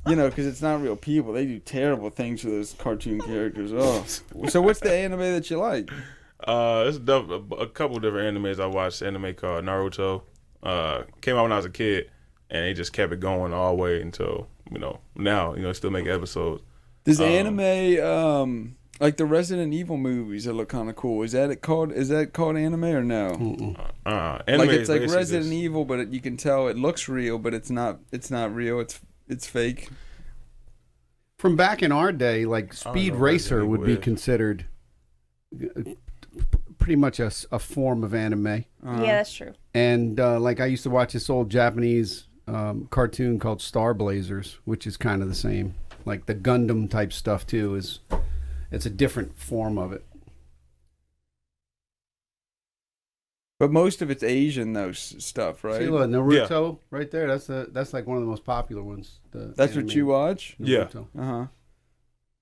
Because it's not real people. They do terrible things to those cartoon characters. Oh, so what's the anime that you like? It's a couple different animes I watched. Anime called Naruto. Came out when I was a kid, and they just kept it going all the way until now. Still make episodes. Does anime like the Resident Evil movies that look kind of cool? Is that called anime or no? Anime Like is it's like basically Resident just- Evil, but you can tell it looks real, but it's not. It's not real. It's fake. From back in our day, like Speed know Racer Resident would Evil be is. considered pretty much a form of anime. Yeah, that's true. And like I used to watch this old Japanese cartoon called Star Blazers, which is kind of the same. Like the Gundam type stuff too it's a different form of it. But most of it's Asian, though, stuff, right? See, look, Naruto right there. That's like one of the most popular ones. That's what you watch? Yeah. Naruto. Uh-huh.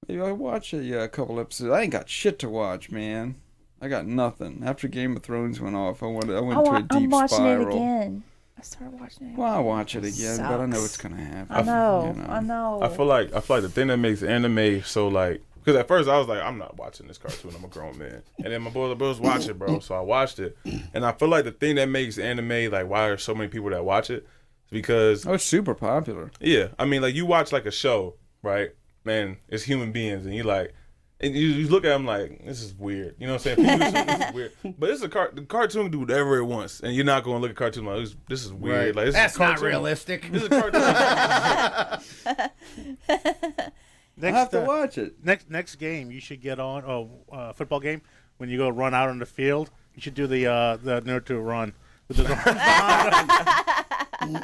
Maybe I watch a couple episodes. I ain't got shit to watch, man. I got nothing. After Game of Thrones went off, I went to a deep I'm watching spiral. it again. I started watching it. Well, I'll watch it again, but I know Sucks. it's gonna happen. I know. you know. I know. I feel like the thing that makes anime so like, because at first I was like, I'm not watching this cartoon. I'm a grown man. And then my brothers watch it, bro. So I watched it, and I feel like the thing that makes anime like why there's so many people that watch it is because Oh, it's super popular. yeah, I mean like you watch like a show, right? Man, it's human beings, and you like. And you look at them like, this is weird. You know what I'm saying? People do something, this is weird. But it's the cartoon can do whatever it wants. And you're not going to look at cartoon like, this is weird. Like, this That's is a not cartoon. realistic. This is a cartoon. I have to watch it. Next game you should get on football game when you go run out on the field. You should do the Naruto run with his arms behind him.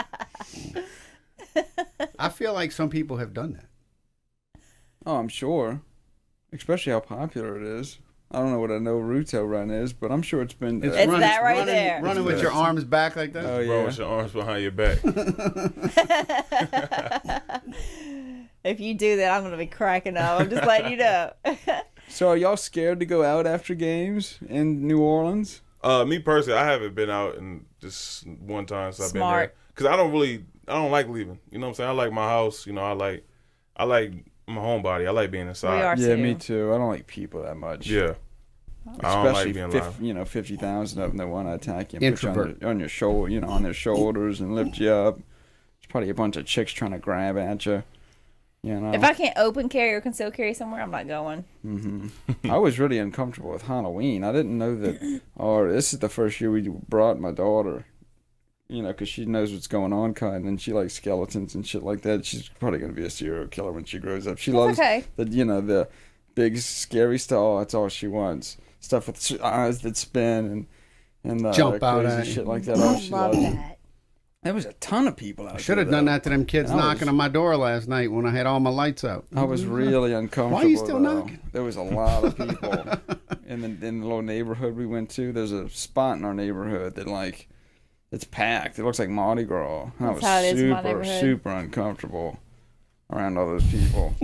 I feel like some people have done that. Oh, I'm sure. Especially how popular it is. I don't know what a Naruto run is, but I'm sure it's been. It's that right running, there. Running with your arms back like that. Oh, yeah. Bro, with your arms behind your back. If you do that, I'm gonna be cracking up. I'm just letting you know. So are y'all scared to go out after games in New Orleans? Me personally, I haven't been out in just one time since I've been Smart. there. Because I don't like leaving. You know what I'm saying? I like my house. You know, I like my homebody. I like being inside. We are Yeah, too. me too. I don't like people that much. Yeah. I don't like Especially being live. 50,000 of them that want to attack you and put you Introvert. on your shoulder, on their shoulders and lift you up. There's probably a bunch of chicks trying to grab at you. If I can't open carry or conceal carry somewhere, I'm not going. I was really uncomfortable with Halloween. I didn't know that. Or this is the first year we brought my daughter. Because she knows what's going on, kind, and she likes skeletons and shit like that. She's probably gonna be a serial killer when she grows up. She loves okay. the big scary stuff. Oh, that's all she wants. Stuff with eyes that spin and Jump out crazy at you. shit like that. Oh, I she love loves it. that. There was a ton of people out there. Should have done that to them kids And I knocking was- on my door last night when I had all my lights out. I was really uncomfortable. Why are you still though. knocking? There was a lot of people in the little neighborhood we went to. There's a spot in our neighborhood that it's packed. It looks like Mardi Gras. I That's was how it is in my super neighborhood. super uncomfortable around all those people.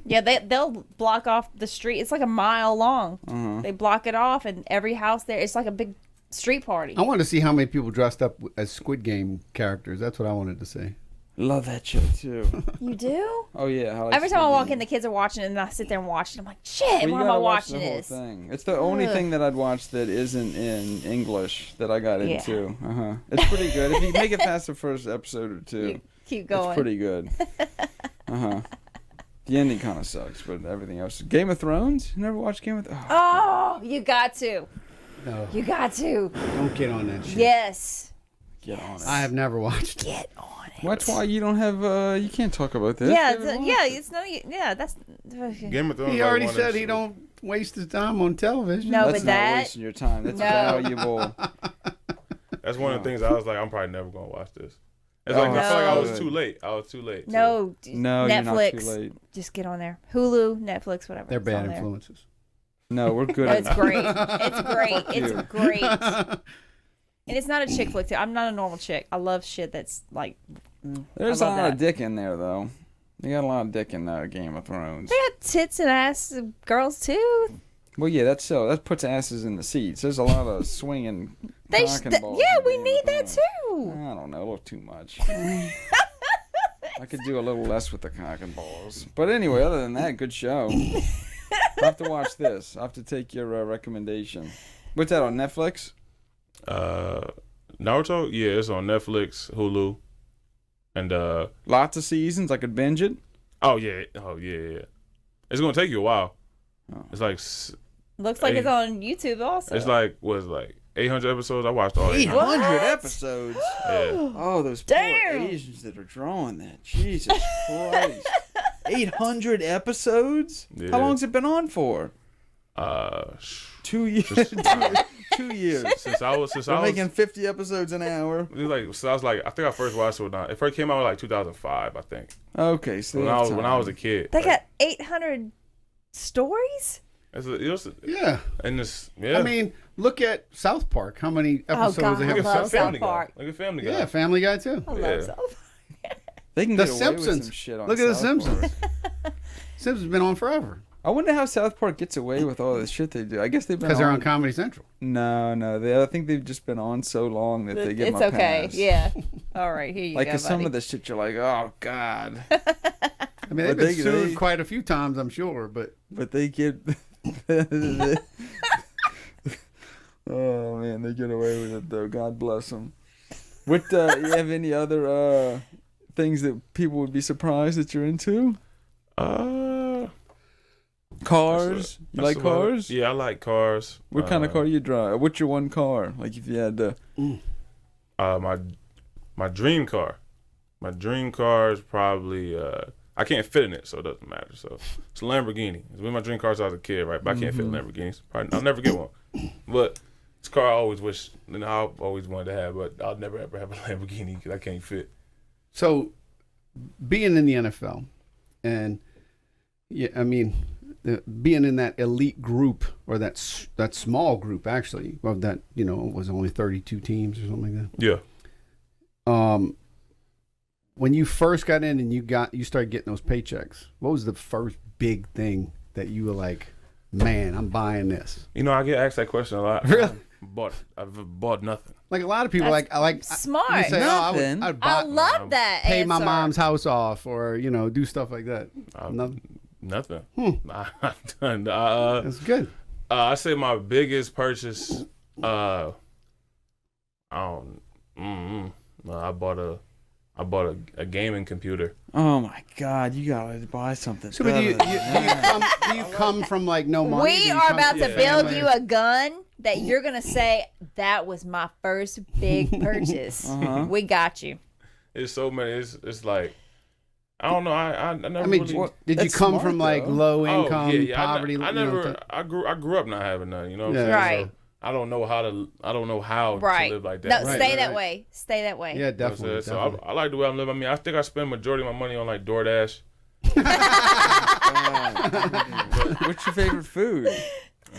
Yeah, they'll block off the street. It's like a mile long. They block it off, and every house there, it's like a big street party. I wanted to see how many people dressed up as Squid Game characters. That's what I wanted to see. Love that shit too. You do? Oh yeah. I like Every time I Squid walk Game. in, the kids are watching it, and I sit there and watch it. I'm like, shit, Well, you why am I gotta watch watching the whole this? thing. It's the only Ugh. thing that I'd watch that isn't in English that I got Yeah. into. It's pretty good. If you make it past the first episode or two, You keep going. it's pretty good. The ending kind of sucks, but everything else. Game of Thrones? You never watched Game of Thrones? Oh, you got to. No, You got to. don't get on that shit. Yes. Get on it. I have never watched it. Get on it. That's why you don't have. You can't talk about this. Yeah, You haven't yeah, watched it. it's no, yeah, that's. Game of Thrones. He like already one of said the- he don't waste his time on television. No, That's but not that- wasting your time. That's No. valuable. That's one of the things I was like, I'm probably never gonna watch this. It's Oh, like I feel like I no. was too late. I was too late. No, No, Netflix. you're not too late. Just get on there. Hulu, Netflix, whatever. They're it's bad on there. influences. No, we're good. No, it's at great. It's great. Fuck It's you. great. And it's not a chick flick too. I'm not a normal chick. I love shit that's like. There's a I love lot that. of dick in there, though. They got a lot of dick in Game of Thrones. They got tits and ass girls too. Well, yeah, that puts asses in the seats. There's a lot of swinging. They cock and balls yeah, in we Game need of that Thrones. too. I don't know, a little too much. I could do a little less with the cock and balls. But anyway, other than that, good show. I have to watch this. I have to take your recommendation. What's that on Netflix? Naruto? Yeah, it's on Netflix, Hulu, and Lots of seasons. I could binge it. yeah. It's gonna take you a while. Oh. It's like Looks like Hey. it's on YouTube also. it's like 800 episodes. I watched all 800. 800 What? episodes. Yeah. Oh, those Damn. poor Asians that are drawing that. Jesus Christ. 800 episodes? Yeah. How long's it been on for? 2 years. 2 years. Since I was We're making 50 episodes an hour. it was like so I was like I think I first watched it when it first came out in like 2005 I think Okay, so when I was a kid. They Like, got 800 stories. it was Yeah. and this yeah. I mean, look at South Park. How many episodes God, they I have? look love at South Family Park. Guy. Look at Family Guy. Yeah, Family Guy too. I love Yeah. South. They can The get away with Simpsons. some shit on Look at The South Simpsons. Park. Simpsons been on forever I wonder how South Park gets away with all this shit they do. I guess they've been because they're on Comedy Central. No, I think they've just been on so long that they give It's them a okay. pass. Yeah. All right, here you Like, go, 'cause some buddy. of the shit you're like, oh, God. I mean, they've But been sued they- quite a few times, I'm sure, but But they get... Oh, man, they get away with it, though. God bless them. What, you have any other things that people would be surprised that you're into? Cars? You like cars? Yeah, I like cars. What kind of car you drive? What's your one car? Like, if you had to... My dream car. My dream car is probably I can't fit in it, so it doesn't matter. So it's a Lamborghini. It's been my dream car since I was a kid, right? But I can't fit in Lamborghinis. Probably, I'll never get one. But it's a car I always wish, and I always wanted to have, but I'll never ever have a Lamborghini because I can't fit. so being in the NFL, and yeah, I mean, being in that elite group or that small group actually of that, was only 32 teams or something like that. Yeah. When you first got in and you started getting those paychecks, what was the first big thing that you were like, man, I'm buying this? I get asked that question a lot. Really? I've bought nothing. Like a lot of people, smart. you say, Nothing. I love that. pay my answer. mom's house off, or do stuff like that. Nothing. I've done. That's good. I say my biggest purchase. I bought a gaming computer. Oh my God, you gotta buy something. So, but do you come from like no money? We are about to build you a gun that you're gonna say that was my first big purchase. We got you. It's so many. It's like I don't know. I never. Did you come from like low income, poverty? I grew up not having none. You know what I'm saying? Right. So I don't know how to live like that. No, Right. stay that way. Stay that way. Yeah, definitely. So I like the way I'm living. I mean, I think I spend majority of my money on like DoorDash. What's your favorite food?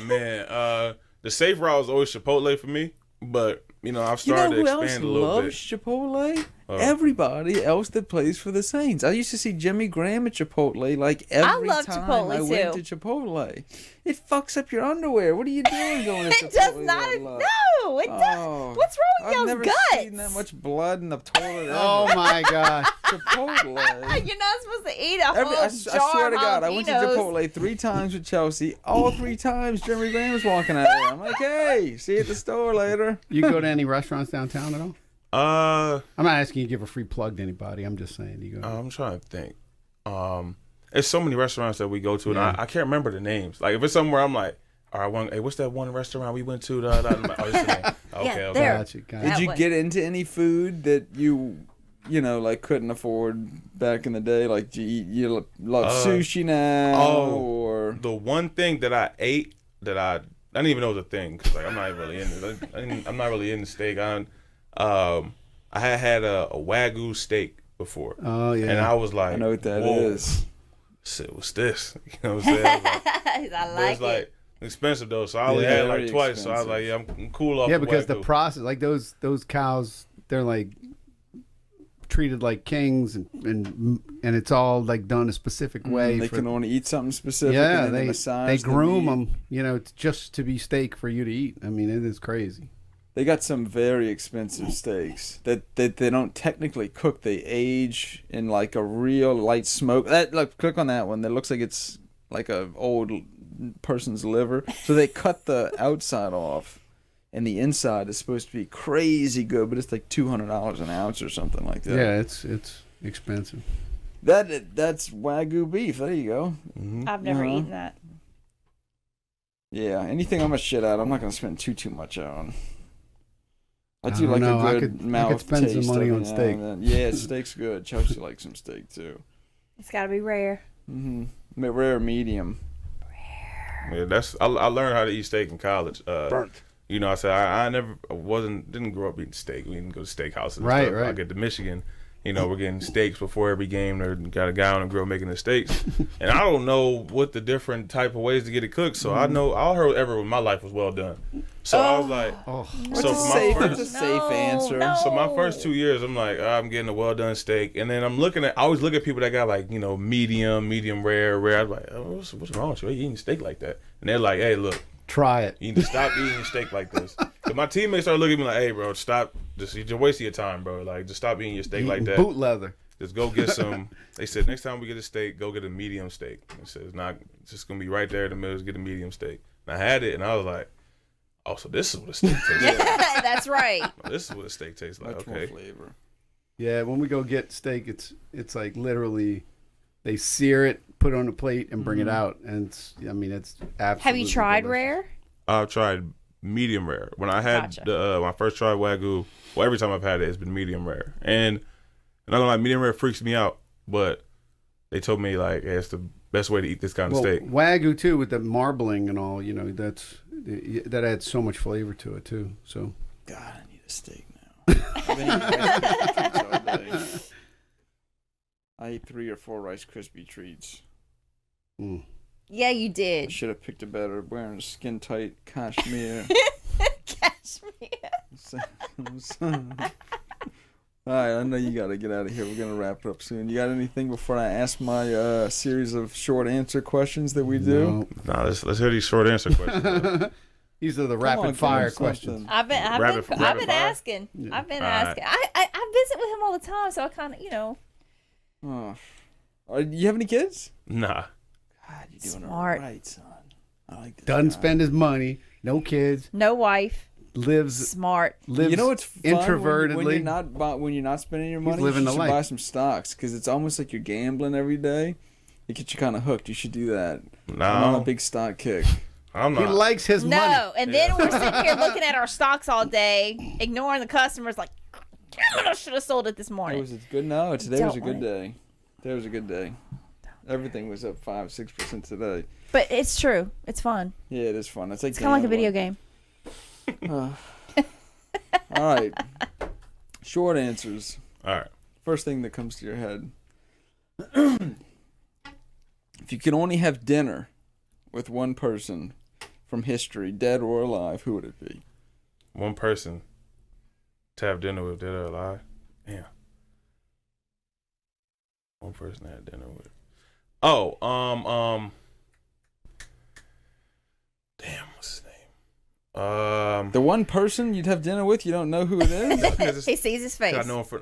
Man, the safe route is always Chipotle for me, but I've started to expand a little bit. Chipotle? Everybody else that plays for the Saints. I used to see Jimmy Graham at Chipotle like every love time Chipotle, I went too. to Chipotle. It fucks up your underwear. What are you doing going to Chipotle? It does that not. long? No, it does. What's wrong with I've y'all's never guts? seen that much blood in the toilet. Oh my God. Chipotle. You're not supposed to eat a whole I jar swear to of God, I went to jalapenos. Chipotle 3 times with Chelsea. All 3 times, Jimmy Graham was walking out there. I'm like, hey, see you at the store later. You go to any restaurants downtown at all? I'm I'm not asking you to give a free plug to anybody. I'm just saying you go. I'm trying to think. There's so many restaurants that we go to, and I can't remember the names. Like if it's somewhere, I'm like, all right, hey, what's that one restaurant we went to? I'm like, oh, this is the name. Okay. there. Gotcha. Did you get into any food that you like couldn't afford back in the day? Like, do you love sushi now? Or the one thing that I ate that I didn't even know was a thing. 'Cause, like I'm not really into. I'm not really into steak. I had a Wagyu steak before. Oh yeah. And I was like, I know what that whoa, is. shit, what's this? You know what I'm saying? I like it's like it. expensive though, so I only Yeah, had it like very twice. So I was like, expensive. I'm cool off. Yeah, the because the Wagyu. process, like those cows, they're like treated like kings, and it's all like done a specific way. They can only eat something specific. Yeah, and then they massage groom the meat. them, just to be steak for you to eat. I mean, it is crazy. They got some very expensive steaks that they don't technically cook. They age in like a real light smoke. Click on that one. That looks like it's like a old person's liver. So they cut the outside off, and the inside is supposed to be crazy good, but it's like $200 an ounce or something like that. Yeah, it's expensive. That's Wagyu beef. There you go. Mm-hmm. I've never eaten that. Yeah, anything I'm gonna shit out, I'm not gonna spend too much on. I do I like don't know. a I good could mouth spend some taste money every on now steak. and then. Yeah, steak's good. Chelsea likes some steak too. It's got to be rare. Rare, medium. Yeah, I learned how to eat steak in college. Burnt. I said I didn't grow up eating steak. We didn't go to steak houses. And Right, stuff. right. I get to Michigan. We're getting steaks before every game. They got a guy on the grill making the steaks, and I don't know what the different type of ways to get it cooked. So I know all I heard ever with my life was well done. So I was like, What's So a for my safe, first- what's a safe answer? No. So my first 2 years, I'm like, I'm getting a well done steak, and then I always look at people that got like medium rare. I was like, oh, what's wrong with you? Why you eating steak like that? And they're like, hey, look, Try it. you need to stop eating steak like this. So my teammates started looking at me like, hey, bro, stop. You're wasting your time, bro. Like, just stop eating your steak like that. Boot leather. Just go get some. They said next time we get a steak, go get a medium steak. They said it's just gonna be right there in the middle. Just get a medium steak. And I had it, and I was like, oh, so this is what a steak tastes like. That's right. This is what a steak tastes like. Much more Okay. flavor. Yeah, when we go get steak, it's like literally they sear it, put it on a plate, and bring it out, and it's absolutely. Have you tried delicious. rare? I've tried medium rare. When I had Gotcha. when I first tried Wagyu, well, every time I've had it, it's been medium rare. And I'm not gonna lie, medium rare freaks me out, but they told me like, hey, it's the best way to eat this kind of steak. Wagyu too, with the marbling and all, that adds so much flavor to it too. So God, I need a steak now. I've been eating all day. I ate 3 or 4 Rice Krispie treats. Mm. Yeah, you I did. should have picked a better. Wearing a skin tight cashmere. Cashmere. All right, I know you got to get out of here. We're gonna wrap it up soon. You got anything before I ask my series of short answer questions that we do? No. Nah, let's hear these short answer questions. These are the Come on, rapid give fire him questions. something. I've been Rapid fire? asking. Yeah. I've been All right. asking. I visit with him all the time, so I kind of, Oh. You have any kids? Nah. God, you're doing Smart. it right, son. I like this. Doesn't guy. spend his money. No kids. no wife, Lives. smart. Lives You know what's fun introvertedly. when you're not spending your money. living you the should life. buy some stocks because it's almost like you're gambling every day. It gets you kind of hooked. You should do that. I'm on a No. big stock kick. I'm He not. likes his money. No, and then we're sitting here looking at our stocks all day, ignoring the customers. Like, damn it, I should have sold it this It morning. was good. No, today was a Don't good want day. Today was a good day. Everything was up 5-6% today. But it's true. It's fun. Yeah, it is fun. It's like It's kind of like a video game. All right. Short answers. All right. First thing that comes to your head. If you could only have dinner with one person from history, dead or alive, who would it be? One person to have dinner with, dead or alive. Damn. One person to have dinner with. Oh, damn, what's his name? The one person you'd have dinner with, you don't know who it is? He sees his face. I know him for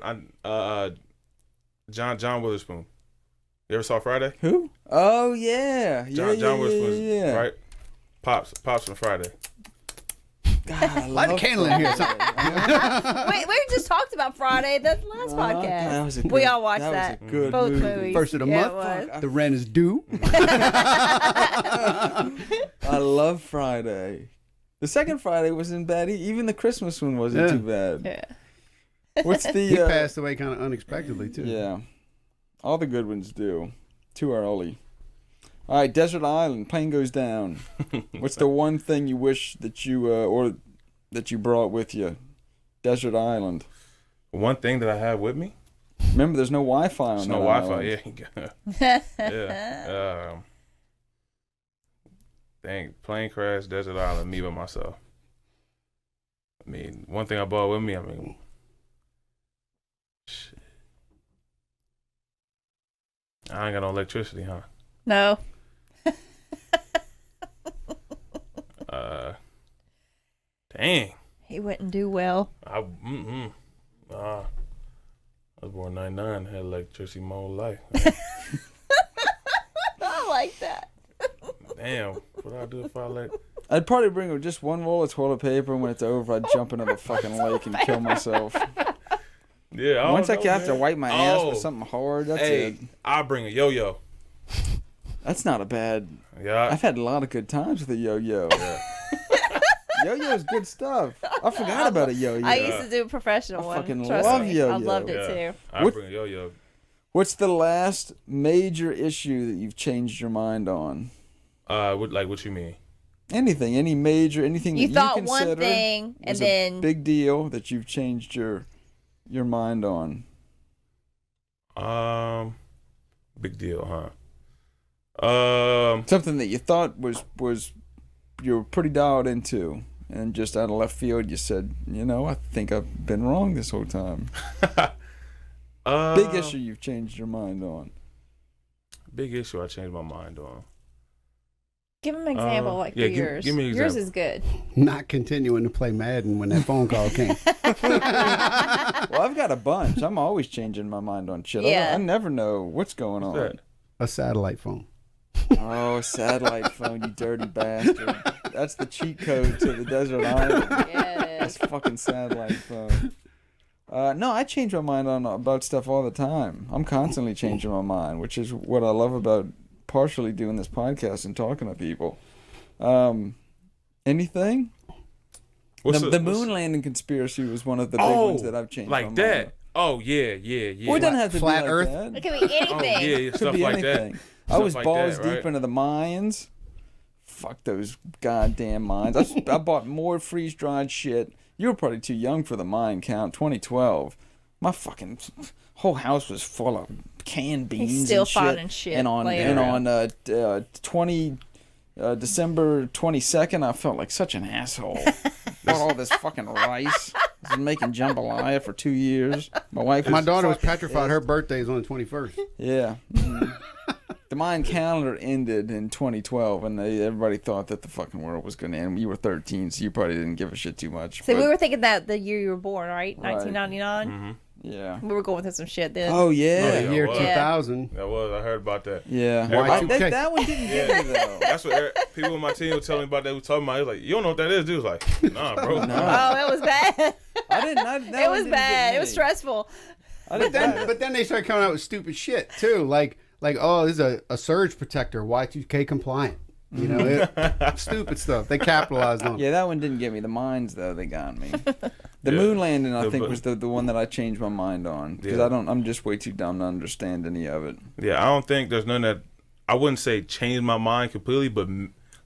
John Witherspoon. You ever saw Friday? Who? Oh, yeah. John Witherspoon, yeah. right? Pops from Friday. God, I Light a love candle in here. Wait, we just talked about Friday. That's the last podcast. That was a We good- all watched that. was a good Both movie. movies. First of the Yeah, month. it was. The rent is due. I love Friday. The second Friday wasn't bad. Even the Christmas one wasn't Yeah. too bad. Yeah. What's the... He passed away kind of unexpectedly, too. Yeah. All the good ones do. Too early. All right, Desert Island. Plane goes down. What's the one thing you wish that you or that you brought with you? Desert Island. One thing that I have with me? Remember, there's no Wi-Fi on There's that no island. Wi-Fi. Yeah. Dang, plane crash, desert island, me by myself. I mean, one thing I brought with me, shit. I ain't got no electricity, huh? No. Dang. He wouldn't do well. I was born 99, had electricity my whole life. I like that. Damn, what I do if I let... I'd probably bring just one roll of toilet paper, and when it's over, I'd jump into the fucking lake and kill myself. Yeah, I Once I don't know, have to man. wipe my ass with Oh. something hard, that's Hey, it. I'll bring a yo-yo. That's not a bad... Yeah. I've had a lot of good times with a yo-yo. Yeah. Yo-yo is good stuff. I forgot about a yo-yo. I used to do a professional I one. fucking Trust love me. yo-yo. I loved it Yeah. too. I'll What- bring a yo-yo. What's the last major issue that you've changed your mind on? What you mean? Anything, anything You that thought you one consider thing and was a then big deal that you've changed your mind on. Big deal, huh? Something that you thought was you were pretty dialed into, and just out of left field, you said, I think I've been wrong this whole time. Big issue you've changed your mind on. Big issue I changed my mind on. give him an example like yeah, for yours. give me an Yours example. is good. Not continuing to play Madden when that phone call came. Well, I've got a bunch. I'm always changing my mind on shit. Yeah. I never know what's going on. What's that? A satellite phone. Oh, satellite phone, you dirty bastard. That's the cheat code to the desert island. Yeah, it That's is. fucking satellite phone. No, I change my mind about stuff all the time. I'm constantly changing my mind, which is what I love about partially doing this podcast and talking to people. Anything? The moon landing conspiracy was one of the big ones that I've changed my like mind that. on. Oh yeah. Well, it doesn't have to Flat be like Earth? that. It could be anything. Oh yeah, Could stuff be like anything. that. I Stuff was like balls that, deep right? into the mines. Fuck those goddamn mines. I bought more freeze-dried shit. You were probably too young for the mine count. 2012. my fucking whole house was full of canned beans. He's still and shit. finding shit And on later. 20 December 22nd, I felt like such an asshole. Bought all this fucking rice. I was making jambalaya for 2 years. My daughter was petrified. Her birthday is on the 21st. Yeah. The Mayan calendar ended in 2012, and everybody thought that the fucking world was going to end. You were 13, so you probably didn't give a shit too much. So but, we were thinking that the year you were born, right? 1999. Mm-hmm. yeah. We were going through some shit then. Oh, yeah. The year well. 2000. That was. I heard about that. Yeah. Y2K. That one didn't get me, though. That's what people in my team were telling me about. They were talking about. It was like, you don't know what that is, dude. I was like, nah, bro. Oh, it was bad. I didn't. That It one was didn't bad. get It was me. stressful. But But then they started coming out with stupid shit too, like oh, this is a surge protector, Y2K compliant. You know, stupid stuff. They capitalized on. yeah, that one didn't get me. The mines, though, they got me. The moon landing, I think, was the one that I changed my mind on because Yeah. I'm just way too dumb to understand any of it. Yeah, I don't think there's none that I wouldn't say changed my mind completely, but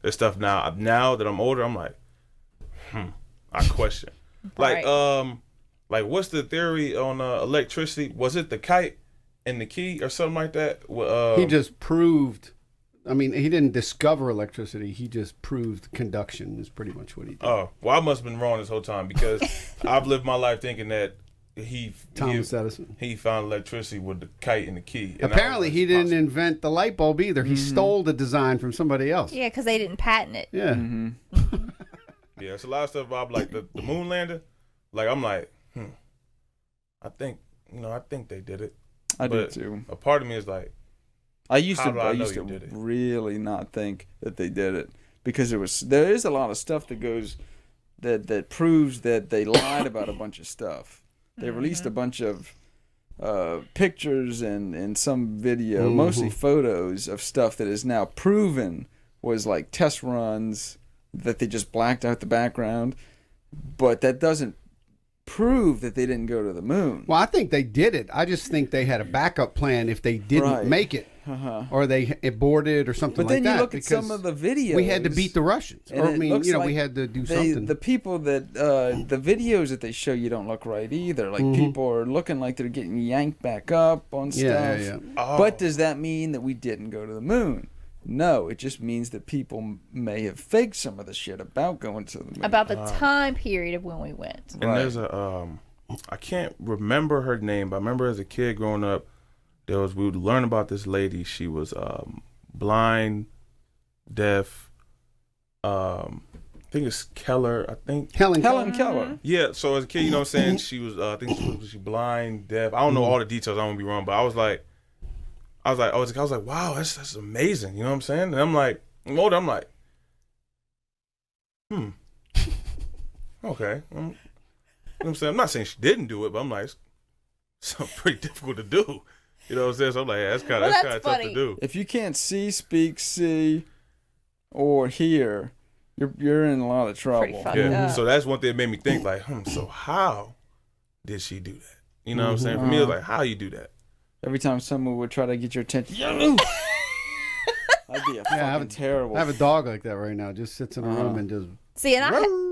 there's stuff now that I'm older. I'm like, I question. Right. Like what's the theory on electricity? Was it the kite and the key or something like that? He just proved. I mean, he didn't discover electricity. He just proved conduction is pretty much what he did. Oh, well, I must have been wrong this whole time because I've lived my life thinking that Thomas Edison. he found electricity with the kite and the key. And Apparently, he didn't possible. invent the light bulb either. He stole the design from somebody else. Yeah, because they didn't patent it. Yeah. Yeah, it's a lot of stuff. Bob, like the moon lander. Like I'm like, I think they did it. I But do too. A part of me is like, I used How to do I know used you to did it? really not think that they did it because there is a lot of stuff that goes that proves that they lied about a bunch of stuff. They released a bunch of pictures and some video, mostly photos of stuff that is now proven was like test runs that they just blacked out the background, but that doesn't prove that they didn't go to the moon. Well, I think they did it. I just think they had a backup plan if they didn't Right. make it, or they aborted or something But then like that. you look at some of the videos. we had to beat the Russians. And Or, I it mean, looks like we had to do something. The people that the videos that they show you don't look right either. Like people are looking like they're getting yanked back up on stuff. yeah. oh, But does that mean that we didn't go to the moon? No, it just means that people may have faked some of the shit about going to the moon. About the time period of when we went. and there's a I can't remember her name, but I remember as a kid growing up, we would learn about this lady. She was blind, deaf. I think it's Keller. I think Helen Keller. yeah. So as a kid, you know what I'm saying, she was. I think she blind, deaf. I don't know all the details. I don't want to be wrong, but I was like, wow, that's amazing. You know what I'm saying? And I'm like, I'm older. I'm like, okay. You know what I'm saying? I'm not saying she didn't do it, but I'm like, it's something pretty difficult to do. You know what I'm saying? So I'm like, yeah, that's kind of tough funny. to do. If you can't see, speak, see, or hear, you're in a lot of trouble. Pretty funny. Yeah. Yeah. So that's one thing that made me think like, so how did she do that? You know what I'm saying? For me, it was like, how you do that? Every time someone would try to get your attention, I'd be fucking terrible. I have a dog like that right now. Just sits in a room and just. See, and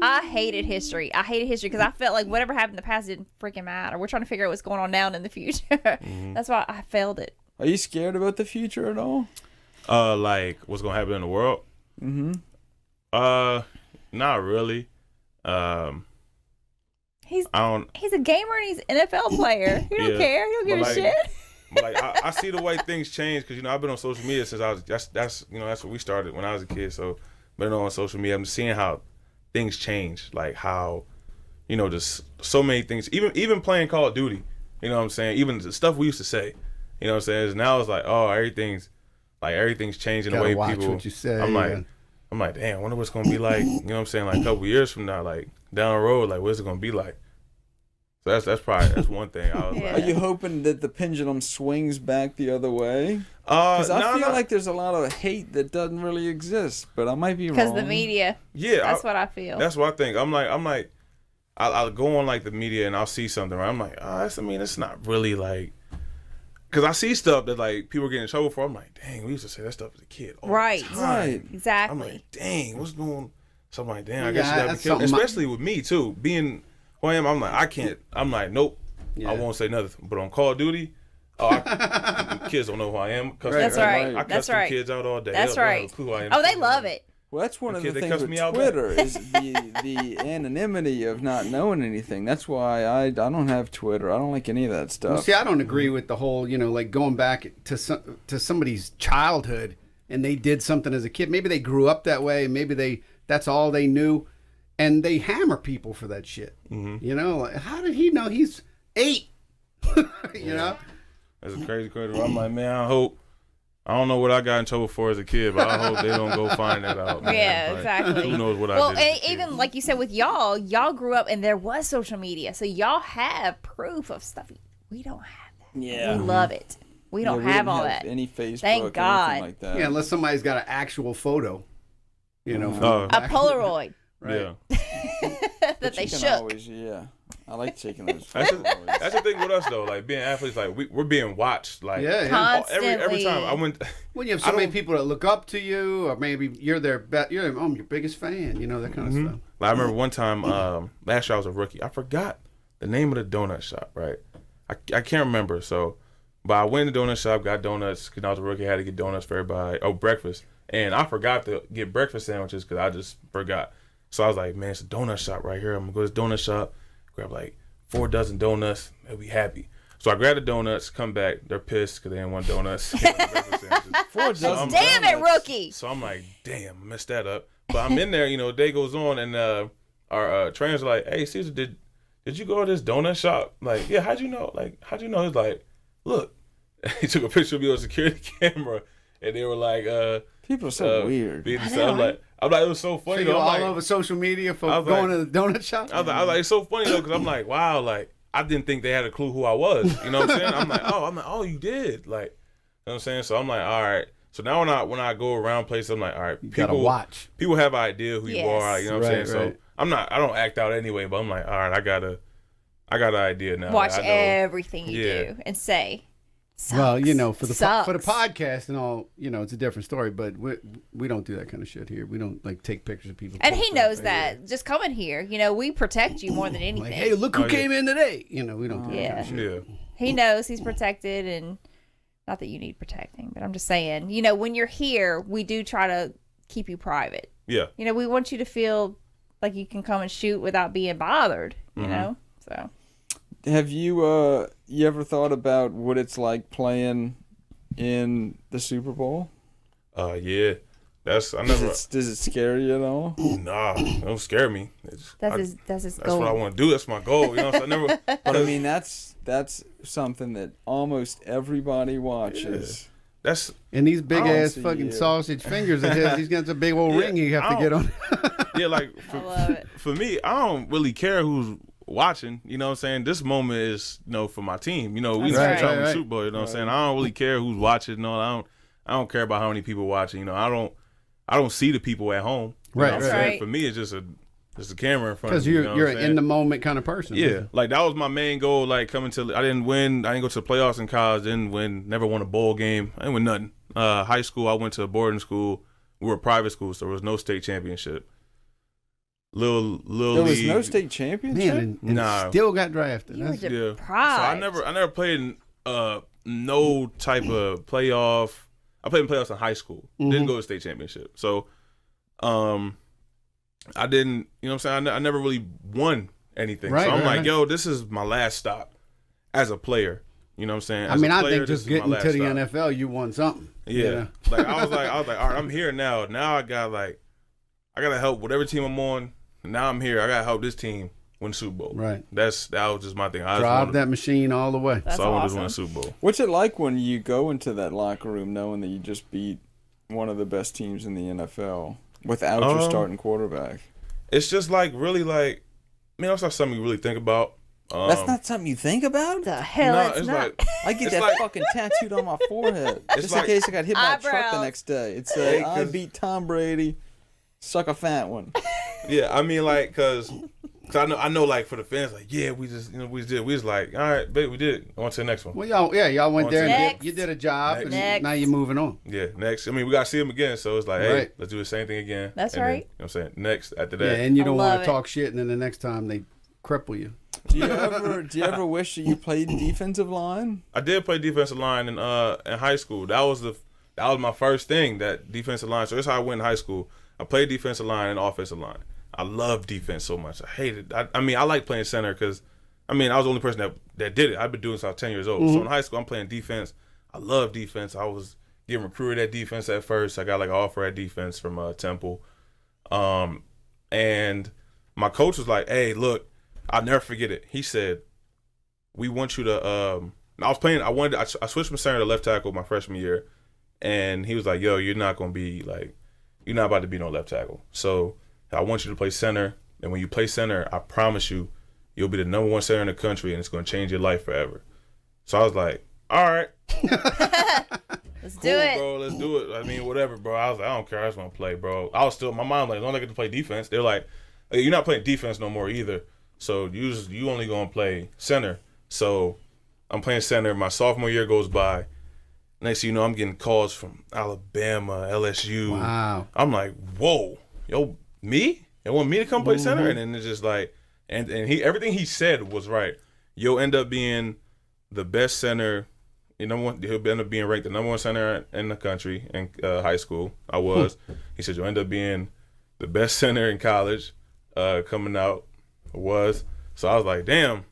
I hated history. I hated history because I felt like whatever happened in the past didn't freaking matter. We're trying to figure out what's going on now and in the future. That's why I failed it. Are you scared about the future at all? Like what's gonna happen in the world? Not really. He's I don't. a gamer and he's an NFL player. He don't Yeah. care. He don't give But a like- shit. But like I see the way things change because I've been on social media since I was that's what we started when I was a kid. So been on social media, I'm seeing how things change, like how just so many things. Even playing Call of Duty, you know what I'm saying. Even the stuff we used to say, you know what I'm saying. Is now it's like everything's changing the Gotta way watch people. what you say. I'm like, damn, I wonder what's gonna be like. You know what I'm saying? Like a couple years from now, like down the road, like what's it gonna be like? So that's one thing. I was Yeah. Are you hoping that the pendulum swings back the other way? like, Because I feel like there's a lot of hate that doesn't really exist, but I might be wrong. Because the media. yeah, That's what I feel. That's what I think. I'm like, I'll go on like the media and I'll see something. Right? I'm like, it's not really like, because I see stuff that like people get in trouble for. I'm like, dang, we used to say that stuff as a kid. All Right. The time. Right. Exactly. I'm like, dang, what's going? So I'm like, damn, I Yeah, guess you gotta be that's careful. something Especially with me too, being who I am. I'm like, I can't. I'm like, nope. I won't say nothing. But on Call of Duty, kids don't know who I am. That's right. I cuss them kids out all day. That's They don't right. have a clue who I am. Oh, they love it. Well, that's one of the They things cuss with me out Twitter is the anonymity of not knowing anything. That's why I don't have Twitter. I don't like any of that stuff. Well, see, I don't agree with the whole, like going back to somebody's childhood and they did something as a kid. Maybe they grew up that way. Maybe that's all they knew, and they hammer people for that shit. Mm-hmm. Like, how did he know he's 8? you know, that's a crazy question. I'm like, man, I don't know what I got in trouble for as a kid, but I hope they don't go find that out. Man. Yeah, like, exactly. Who knows what I did? Well, as a kid. even like you said with y'all grew up and there was social media, so y'all have proof of stuff. We don't have that. Yeah. We love it. We don't have all that. Any Facebook, Thank or God. anything like that. yeah, unless somebody's got an actual photo, from A Polaroid right. Yeah. that But they you can shook. always, I like taking those. That's photos. the thing with us though. Like being athletes, like we're being watched. Like Yeah, yeah. Constantly. every time I went. When you have I so many don't- people that look up to you, or maybe you're your biggest fan, that kind of stuff. Like, I remember one time, last year I was a rookie. I forgot the name of the donut shop. Right, I can't remember. So, but I went to the donut shop, got donuts because I was a rookie. I had to get donuts for everybody. Oh, breakfast, and I forgot to get breakfast sandwiches because I just forgot. So I was like, man, it's a donut shop right here. I'm gonna go to this donut shop, grab like 4 dozen donuts. They'll be happy. So I grabbed the donuts, come back. They're pissed because they didn't want donuts. 4 dozen. Damn it, donuts. rookie! So I'm like, damn, I messed that up. But I'm in there, day goes on, and our trainers are like, hey, Cesar, did you go to this donut shop? Like, yeah, how'd you know? He's like, look. He took a picture of me on a security camera, and they were like, People are so weird. I'm like, it was so funny. So you're though. all I'm like, over social media for I was going like- to the donut shop? I was like, it's so funny though, because I'm like, wow, like I didn't think they had a clue who I was. You know what I'm saying? I'm like, oh, you did. Like, you know what I'm saying? So I'm like, all right. So now when I go around places, I'm like, all right, You gotta watch. People have an idea who you Yes. are. You know what I'm Right, saying? right. So I don't act out anyway, but I'm like, all right, I got an idea now. Watch Like, I know- everything you Yeah. do and say. Sucks. Well, for the Sucks. podcast and all, it's a different story. But we don't do that kind of shit here. We don't like take pictures of people. And post he them. knows that. Just coming here, we protect you more than anything. Like, hey, look who Oh, yeah. came in today. We don't do that kind of shit. Yeah. He knows he's protected, and not that you need protecting, but I'm just saying, when you're here, we do try to keep you private. Yeah. We want you to feel like you can come and shoot without being bothered, you know? So, Have you ever thought about what it's like playing in the Super Bowl? Yeah. Does Does it scare you at all? Nah, don't scare me. that's his That's goal. what I want to do. That's my goal. You know what I'm saying? But I mean, that's something that almost everybody watches. That's And these big I don't ass see fucking you. sausage fingers of his, he's got a big old Yeah, ring you have to I get on. yeah, like I love it. for me, I don't really care who's watching. You know what I'm saying? This moment is, for my team. We That's just right. trying to Right. Super Bowl. You know what I'm saying? I don't really care who's watching. No, I don't care about how many people watching. I don't see the people at home. You know Right, what I'm right. saying? Right. For me, it's just a camera in front Because of me. you're You know you're what I'm an saying? in the moment kind of person. Yeah, like that was my main goal. Like coming to, I didn't win. I didn't go to the playoffs in college. Didn't win. Never won a bowl game. I didn't win nothing. High school, I went to a boarding school. We were a private school, so there was no state championship. Little There was league. no state championship. Man, and Nah. still got drafted. You were That's, Yeah. deprived. So I never played in no type of playoff. I played in playoffs in high school. Didn't go to state championship. So, I didn't. You know what I'm saying? I never really won anything. Right, so I'm right, like, right. yo, this is my last stop as a player. You know what I'm saying? I As mean, a I player, think this just is my getting to the last stop. NFL, you won something. Yeah. Like I was like, all right, I'm here now. Now I gotta help whatever team I'm on. Now I'm here. I gotta help this team win Super Bowl. Right. That was just my thing. I just Drive wanted, that machine all the way. That's so I wanted to awesome. win a Super Bowl. What's it like when you go into that locker room knowing that you just beat one of the best teams in the NFL without your starting quarterback? It's just like really like, that's not something you really think about. That's not something you think about. The hell, No, it's it's not. like I get It's that like- fucking tattooed on my forehead just in like- case I got hit by a truck the Eyebrows. next day. It's Hey, I 'cause- beat Tom Brady, suck a fat one. yeah. I mean like cause I know like for the fans like we was like all right, babe, we did. On to the next one. Well, y'all went On there to and next. you did a job, and Next. now you're moving on. Yeah, next. I mean we gotta see him again, so it's like hey, Right. let's do the same thing again. That's And then, right. you know what I'm saying? Next after Yeah, that. and you I don't love want it. to talk shit, and then the next time they cripple you. Do you ever wish that you played defensive line? I did play defensive line in high school. That was my first thing, that defensive line. So that's how I went in high school. I played defensive line and offensive line. I love defense so much. I hate it. I mean, I like playing center because, I mean, I was the only person that did it. I've been doing this since I was 10 years old. So in high school, I'm playing defense. I love defense. I was getting recruited at defense at first. I got like an offer at defense from Temple. And my coach was like, hey, look, I'll never forget it. He said, we want you to I switched from center to left tackle my freshman year. And he was like, yo, you're not about to be no left tackle. So I want you to play center. And when you play center, I promise you, you'll be the number one center in the country, and it's going to change your life forever. So I was like, all right. Let's do it. Bro, let's do it. I mean, whatever, bro. I was like, I don't care. I just want to play, bro. My mom like, don't get to play defense. They're like, hey, you're not playing defense no more either. So you only going to play center. So I'm playing center. My sophomore year goes by. Next thing you know, I'm getting calls from Alabama, LSU. Wow. I'm like, whoa, yo, me? They want me to come play center? And then it's just like, and everything he said was right. You'll end up being the best center. He'll end up being ranked the number one center in the country in high school. I was. He said, you'll end up being the best center in college coming out. I was. So I was like, damn.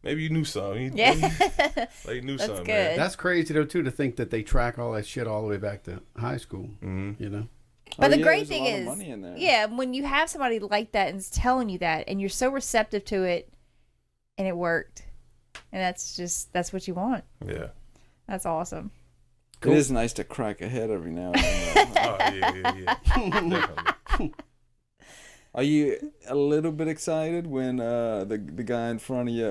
Maybe you knew something. You knew something, good. man. That's crazy though too, to think that they track all that shit all the way back to high school. You know. But the yeah, great there's a thing lot of is, money in there. yeah, when you have somebody like that and is telling you that, and you're so receptive to it, and it worked, and that's what you want. Yeah. That's awesome. It is nice to crack a head every now and then. Oh, yeah. Definitely. Are you a little bit excited when the guy in front of you,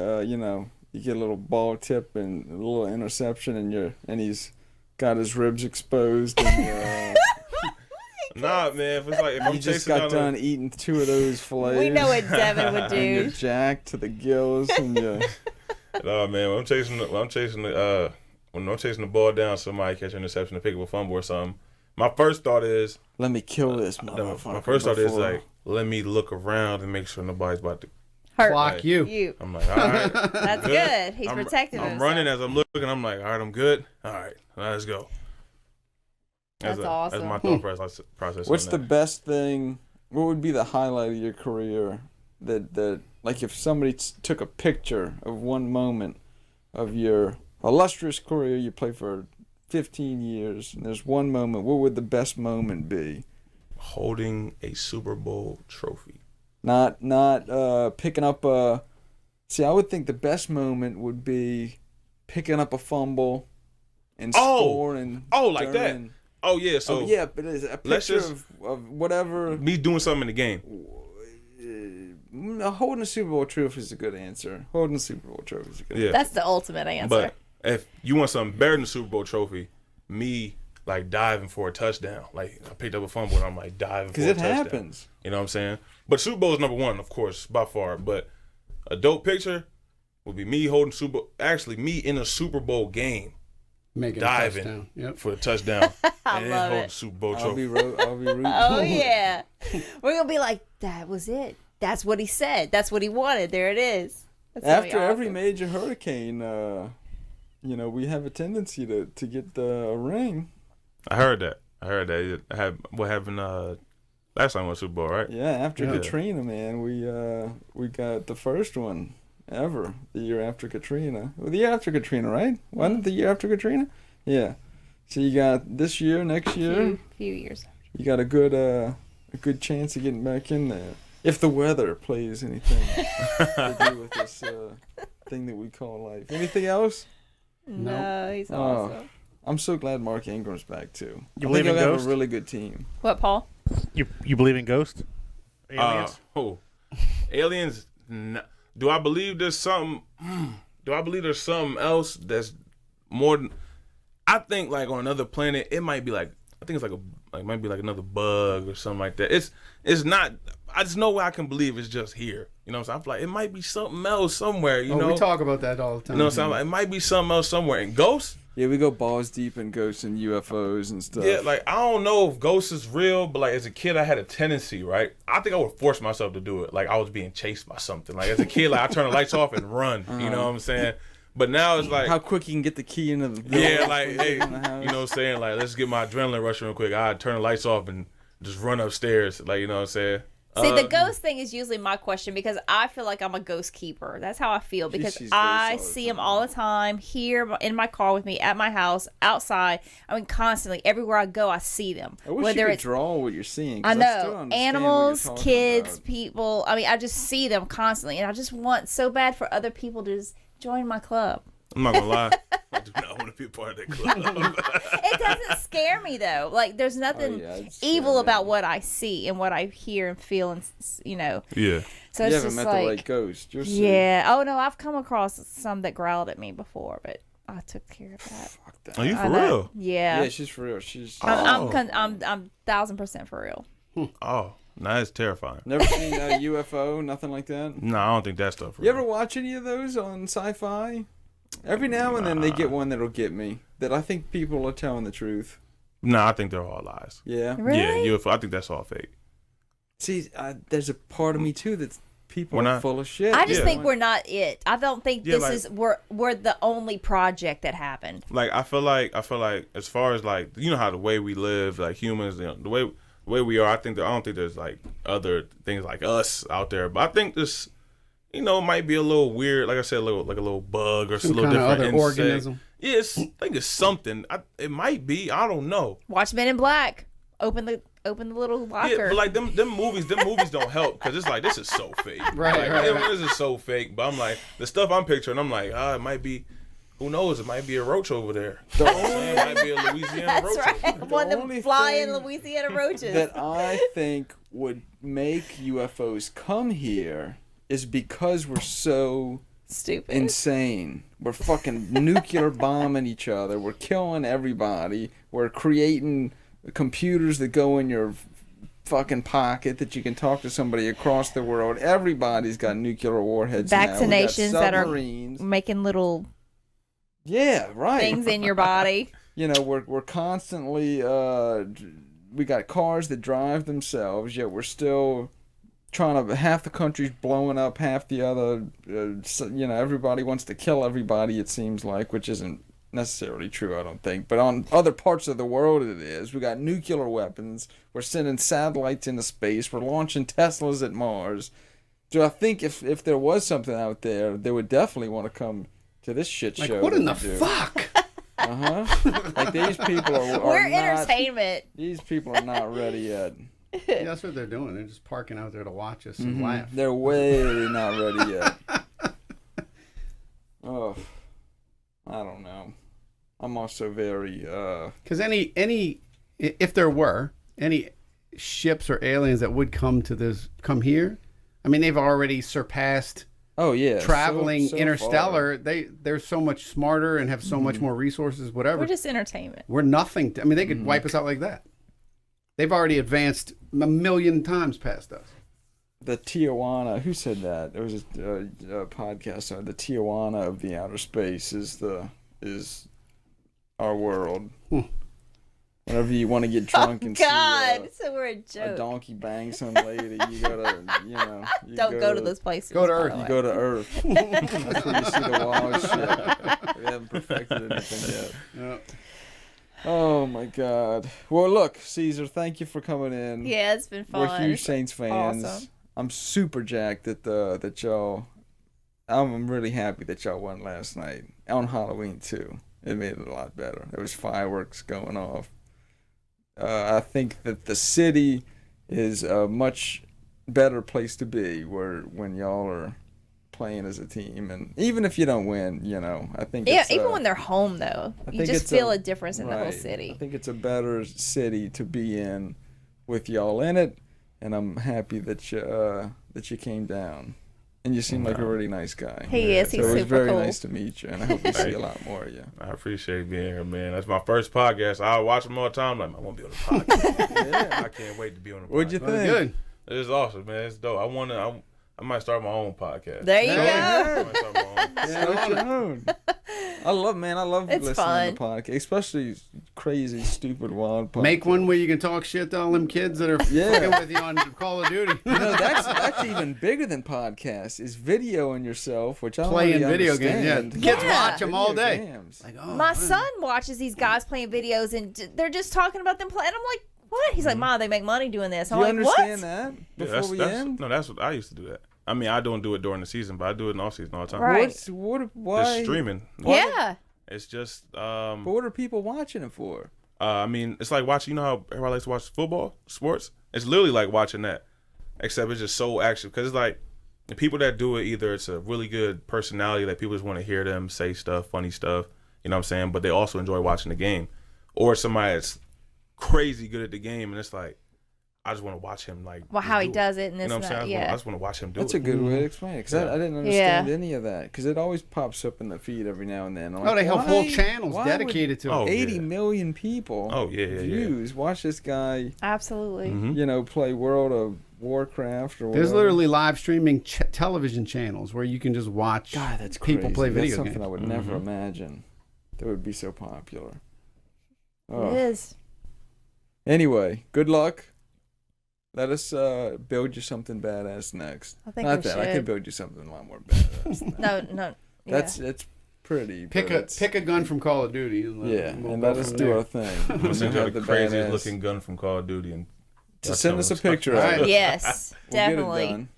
you get a little ball tip and a little interception, and he's got his ribs exposed, and Nah, man. If it's like, if I'm you just chasing got down done eating 2 of those fillets. We know what Devin would And you're do. jacked to the gills, and you. No, man. When I'm chasing the ball down, somebody catch an interception to pick up a fumble or something. My first thought is, Let me kill this motherfucker. my first thought is before- like, let me look around and make sure nobody's about to. Hurt Clock you. I'm like, all right. That's good. He's I'm protecting himself. running as I'm looking. I'm like, all right, I'm good. All right, let's go. That's awesome. That's my thought process. What's on the that. best thing? What would be the highlight of your career? That like if somebody took a picture of one moment of your illustrious career, you played for 15 years, and there's one moment. What would the best moment be? Holding a Super Bowl trophy. Not picking up a. See, I would think the best moment would be picking up a fumble and scoring. Oh, like that. Oh yeah. So yeah, but it's a let's picture just- of whatever. me doing something in the game. Holding a Super Bowl trophy is a good answer. Holding a Super Bowl trophy is a good Yeah. That's the ultimate answer. But if you want something better than the Super Bowl trophy, me like diving for a touchdown. Like I picked up a fumble and I'm like diving for a because it touchdown. happens. You know what I'm saying? But Super Bowl is number one, of course, by far. But a dope picture would be me holding me in a Super Bowl game, Making diving a touchdown. Yep. for a touchdown, and then love hold it. the Super Bowl I'll be trophy. rooting. Oh yeah, we're gonna be like, that was it. That's what he said. That's what he wanted. There it is. That's gonna be After every awesome. major hurricane, we have a tendency to get a ring. I heard that. What happened last time we won Super Bowl, right? Yeah, after Yeah. Katrina, man, we got the first one ever. The year after Katrina. Well, the year after Katrina, right? Wasn't it the year after Katrina? Yeah. So you got this year, next year. few years. You got a good chance of getting back in there if the weather plays anything to do with this thing that we call life. Anything else? No, he's Oh. awesome. I'm so glad Mark Ingram's back too. You I believe think in he'll have ghosts? a really good team. What, Paul? You believe in ghosts? Aliens? Aliens. Do I believe there's something? Do I believe there's something else that's more than? I think like on another planet, it might be like I think it's might be like another bug or something like that. It's not. I just know where I can believe it's just here. You know what I'm saying? I'm like it might be something else somewhere. You know, We talk about that all the time. You know what I'm saying? Like, it might be something else somewhere. And ghosts, Yeah, we go balls deep in ghosts and UFOs and stuff. Yeah, like I don't know if ghosts is real, but like as a kid, I had a tendency, right? I think I would force myself to do it. Like I was being chased by something. Like as a kid, like I turn the lights off and run. You know what I'm saying? But now it's like how quick you can get the key into the building. yeah, like hey, you know what I'm saying? Like let's get my adrenaline rushing real quick. I turn the lights off and just run upstairs. Like you know what I'm saying? See, the ghost thing is usually my question because I feel like I'm a ghost keeper. That's how I feel because sees I ghosts all the see them all the time here in my car with me, at my house, outside. I mean, constantly. Everywhere I go, I see them. I wish you could draw what you're seeing. 'Cause I still know. understand what you're Animals, talking kids, about. people. I mean, I just see them constantly. And I just want so bad for other people to just join my club. I'm not gonna lie. I do not want to be a part of that club. It doesn't scare me though. Like there's nothing it'd scare evil me. about what I see and what I hear and feel, and you know. Yeah. So You it's haven't just met like, the right ghost. You're safe. yeah. Oh no, I've come across some that growled at me before, but I took care of that. Fuck that. Are you I for know. real? Yeah. Yeah, she's for real. She's I'm 1000% for real. Oh, nah, that's terrifying. never seen a UFO, nothing like that. No, I don't think that stuff. You ever watch any of those on Sci-Fi? Every now and then they get one that'll get me. That I think people are telling the truth. No, I think they're all lies. Yeah. Really? Yeah, UFO. I think that's all fake. See, there's a part of me too that's people We're are not- full of shit. I just Yeah. think we're not it. I don't think Yeah, this like- is we're the only project that happened. Like I feel like as far as like you know how the way we live, like humans, you know, the way we are. I don't think there's like other things like us out there. But I think this, you know, might be a little weird. Like I said, a little bug or Some a little kind of different other insect. organism. Yeah, I think it's something. It might be. I don't know. Watch Men in Black. Open the little locker. Yeah, but like them movies don't help because it's like this is so fake. Right, Like, right. This is so fake. But I'm like the stuff I'm picturing. I'm like, it might be. Who knows? It might be a roach over there. The It might be a Louisiana That's roach. right. Over there. One of only them flying thing Louisiana roaches. that I think would make UFOs come here is because we're so Stupid. insane. We're fucking nuclear bombing each other. We're killing everybody. We're creating computers that go in your fucking pocket that you can talk to somebody across the world. Everybody's got nuclear warheads now. We got Vaccinations that are submarines. making little Yeah, right. things in your body. You know, we're constantly we got cars that drive themselves, yet we're still trying to, half the country's blowing up, half the other, you know, everybody wants to kill everybody, it seems like, which isn't necessarily true, I don't think. But on other parts of the world it is. We got nuclear weapons. We're sending satellites into space. We're launching Teslas at Mars. So I think if there was something out there, they would definitely want to come to this shit Like, show. what in that the we do. fuck? Like these people are We're not, entertainment. These people are not ready yet. Yeah, that's what they're doing. They're just parking out there to watch us and laugh. They're way not ready yet. Oh, I don't know. I'm also very Because if there were any ships or aliens that would come here, I mean, they've already surpassed oh yeah, traveling so interstellar. They're so much smarter and have so much more resources. Whatever. We're just entertainment. We're nothing. I mean, they could wipe us out like that. They've already advanced a million times past us. The Tijuana. Who said that? There was a podcast on the Tijuana of the outer space is our world. Whenever you want to get drunk and God, see so we're a a joke. donkey bang some lady, you gotta, you know, you Don't go to those places. Go to by Earth. the You way. go to Earth. That's where you see the wild shit. We haven't perfected anything yet. Yeah. Oh my God. Well, look, Cesar, thank you for coming in. Yeah, it's been fun. We're huge Saints fans. Awesome. I'm super jacked that y'all. I'm really happy that y'all won last night on Halloween too. It made it a lot better. There was fireworks going off. I think that the city is a much better place to be when y'all are playing as a team, and even if you don't win, you know, I think Yeah, it's even when they're home though, I you think just it's feel a difference in the whole right. city. I think it's a better city to be in with y'all in it, and I'm happy that you came down. And you seem like a really nice guy. He is. So He's it was super very cool. nice to meet you, and I hope we see a lot more of you. I appreciate being here, man. That's my first podcast. I watch them all the time. Like, I want to be on the podcast. Yeah. I can't wait to be on the podcast. What'd you Well, think? good. It's awesome, man. It's dope. I might start my own podcast. There you There go. you I might start my own. Start your own. I love It's listening fun. to podcasts, especially crazy, stupid, wild podcasts. Make one where you can talk shit to all them kids that are fucking with you on Call of Duty. You know, that's even bigger than podcasts. Is videoing yourself, which I don't Playing really video games. Yeah, understand. the kids Yeah. watch them all Video day. games. Like, oh, My man. son watches these guys playing videos, and they're just talking about them playing. I'm like, what? He's like, Mom, they make money doing this. Do I'm you like, understand what? that? Yeah, Before we end? that's what I used to do that. I mean, I don't do it during the season, but I do it in off season all the time. Right. Why? Just streaming. Yeah. It's just But what are people watching it for? I mean, it's like watching. You know how everybody likes to watch football, sports. It's literally like watching that, except it's just so action. Because it's like the people that do it, either it's a really good personality that people just want to hear them say stuff, funny stuff. You know what I'm saying? But they also enjoy watching the game, or somebody that's crazy good at the game, and it's like I just want to watch him like. Well, just how he do it. does it and this You know and what I'm that. saying? I Yeah. just want to watch him do That's it. a good way to explain it, because I didn't Yeah. understand any of that. Because it always pops up in the feed every now and then. I'm Oh, like, they have why- whole channels why dedicated to it. Oh, 80 yeah. million people. Oh, yeah, yeah, yeah. views. Watch this guy, Absolutely. Mhm. you know, play World of Warcraft or whatever. There's literally live streaming television channels where you can just watch God, that's people crazy. play That's video something games. I would never imagine that would be so popular. Oh. It is. Anyway, good luck. Let us build you something badass next. I think Not we that I should. can build you something a lot more badass. than that. No. Yeah. That's it's pretty. Pick but it's- a gun from Call of Duty. And yeah, we'll and go let us from do there. our thing. I'm gonna send We'll you have the the craziest badass- looking gun from Call of Duty and To send us a picture of Alright. it. Yes, We'll get it definitely. done.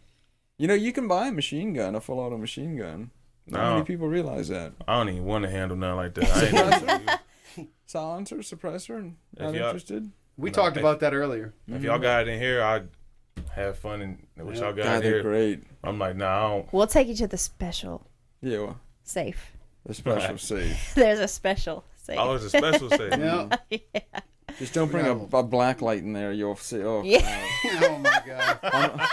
You know, you can buy a machine gun, a full-auto machine gun. Not No. many people realize that. I don't even want to handle nothing like that. I ain't Silencer, suppressor, and If not y'all- interested. We No, talked if- about that earlier. If y'all got it in here, I have fun and what y'all got God, in they're here. great. I'm like, nah, I don't. We'll take you to the special Yeah, well, safe. the special Right. safe. There's a special safe. Oh, it's a special say. Yeah. Just don't bring a black light in there. You'll see. Oh, Yeah. Oh my god.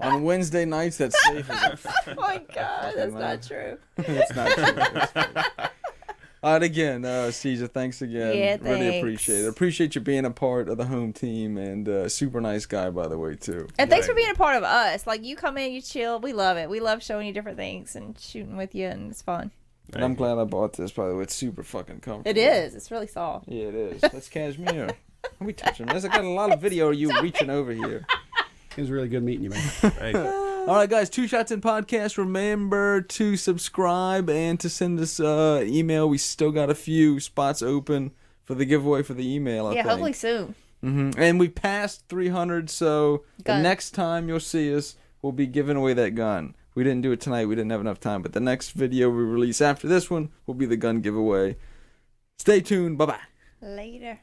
on Wednesday nights, that safe is. Oh my God, that's man. not true. It's not true. It's fake. All right, again, Cesar, thanks again. Yeah, Really thanks. appreciate it. Appreciate you being a part of the home team, and super nice guy, by the way, too. And thanks for Right. being a part of us. Like, you come in, you chill. We love it. We love showing you different things and shooting with you, and it's fun. And I'm glad I bought this, by the way. It's super fucking comfortable. It is. It's really soft. Yeah, it is. That's cashmere. Don't be touching this. I got a lot of video of you reaching over here. It was really good meeting you, man. Hey, All right, guys. 2 Shots in Podcast. Remember to subscribe and to send us email. We still got a few spots open for the giveaway for the email, I Yeah, think. hopefully soon. And we passed 300, so the Gun. next time you'll see us, we'll be giving away that gun. We didn't do it tonight. We didn't have enough time. But the next video we release after this one will be the gun giveaway. Stay tuned. Bye-bye. Later.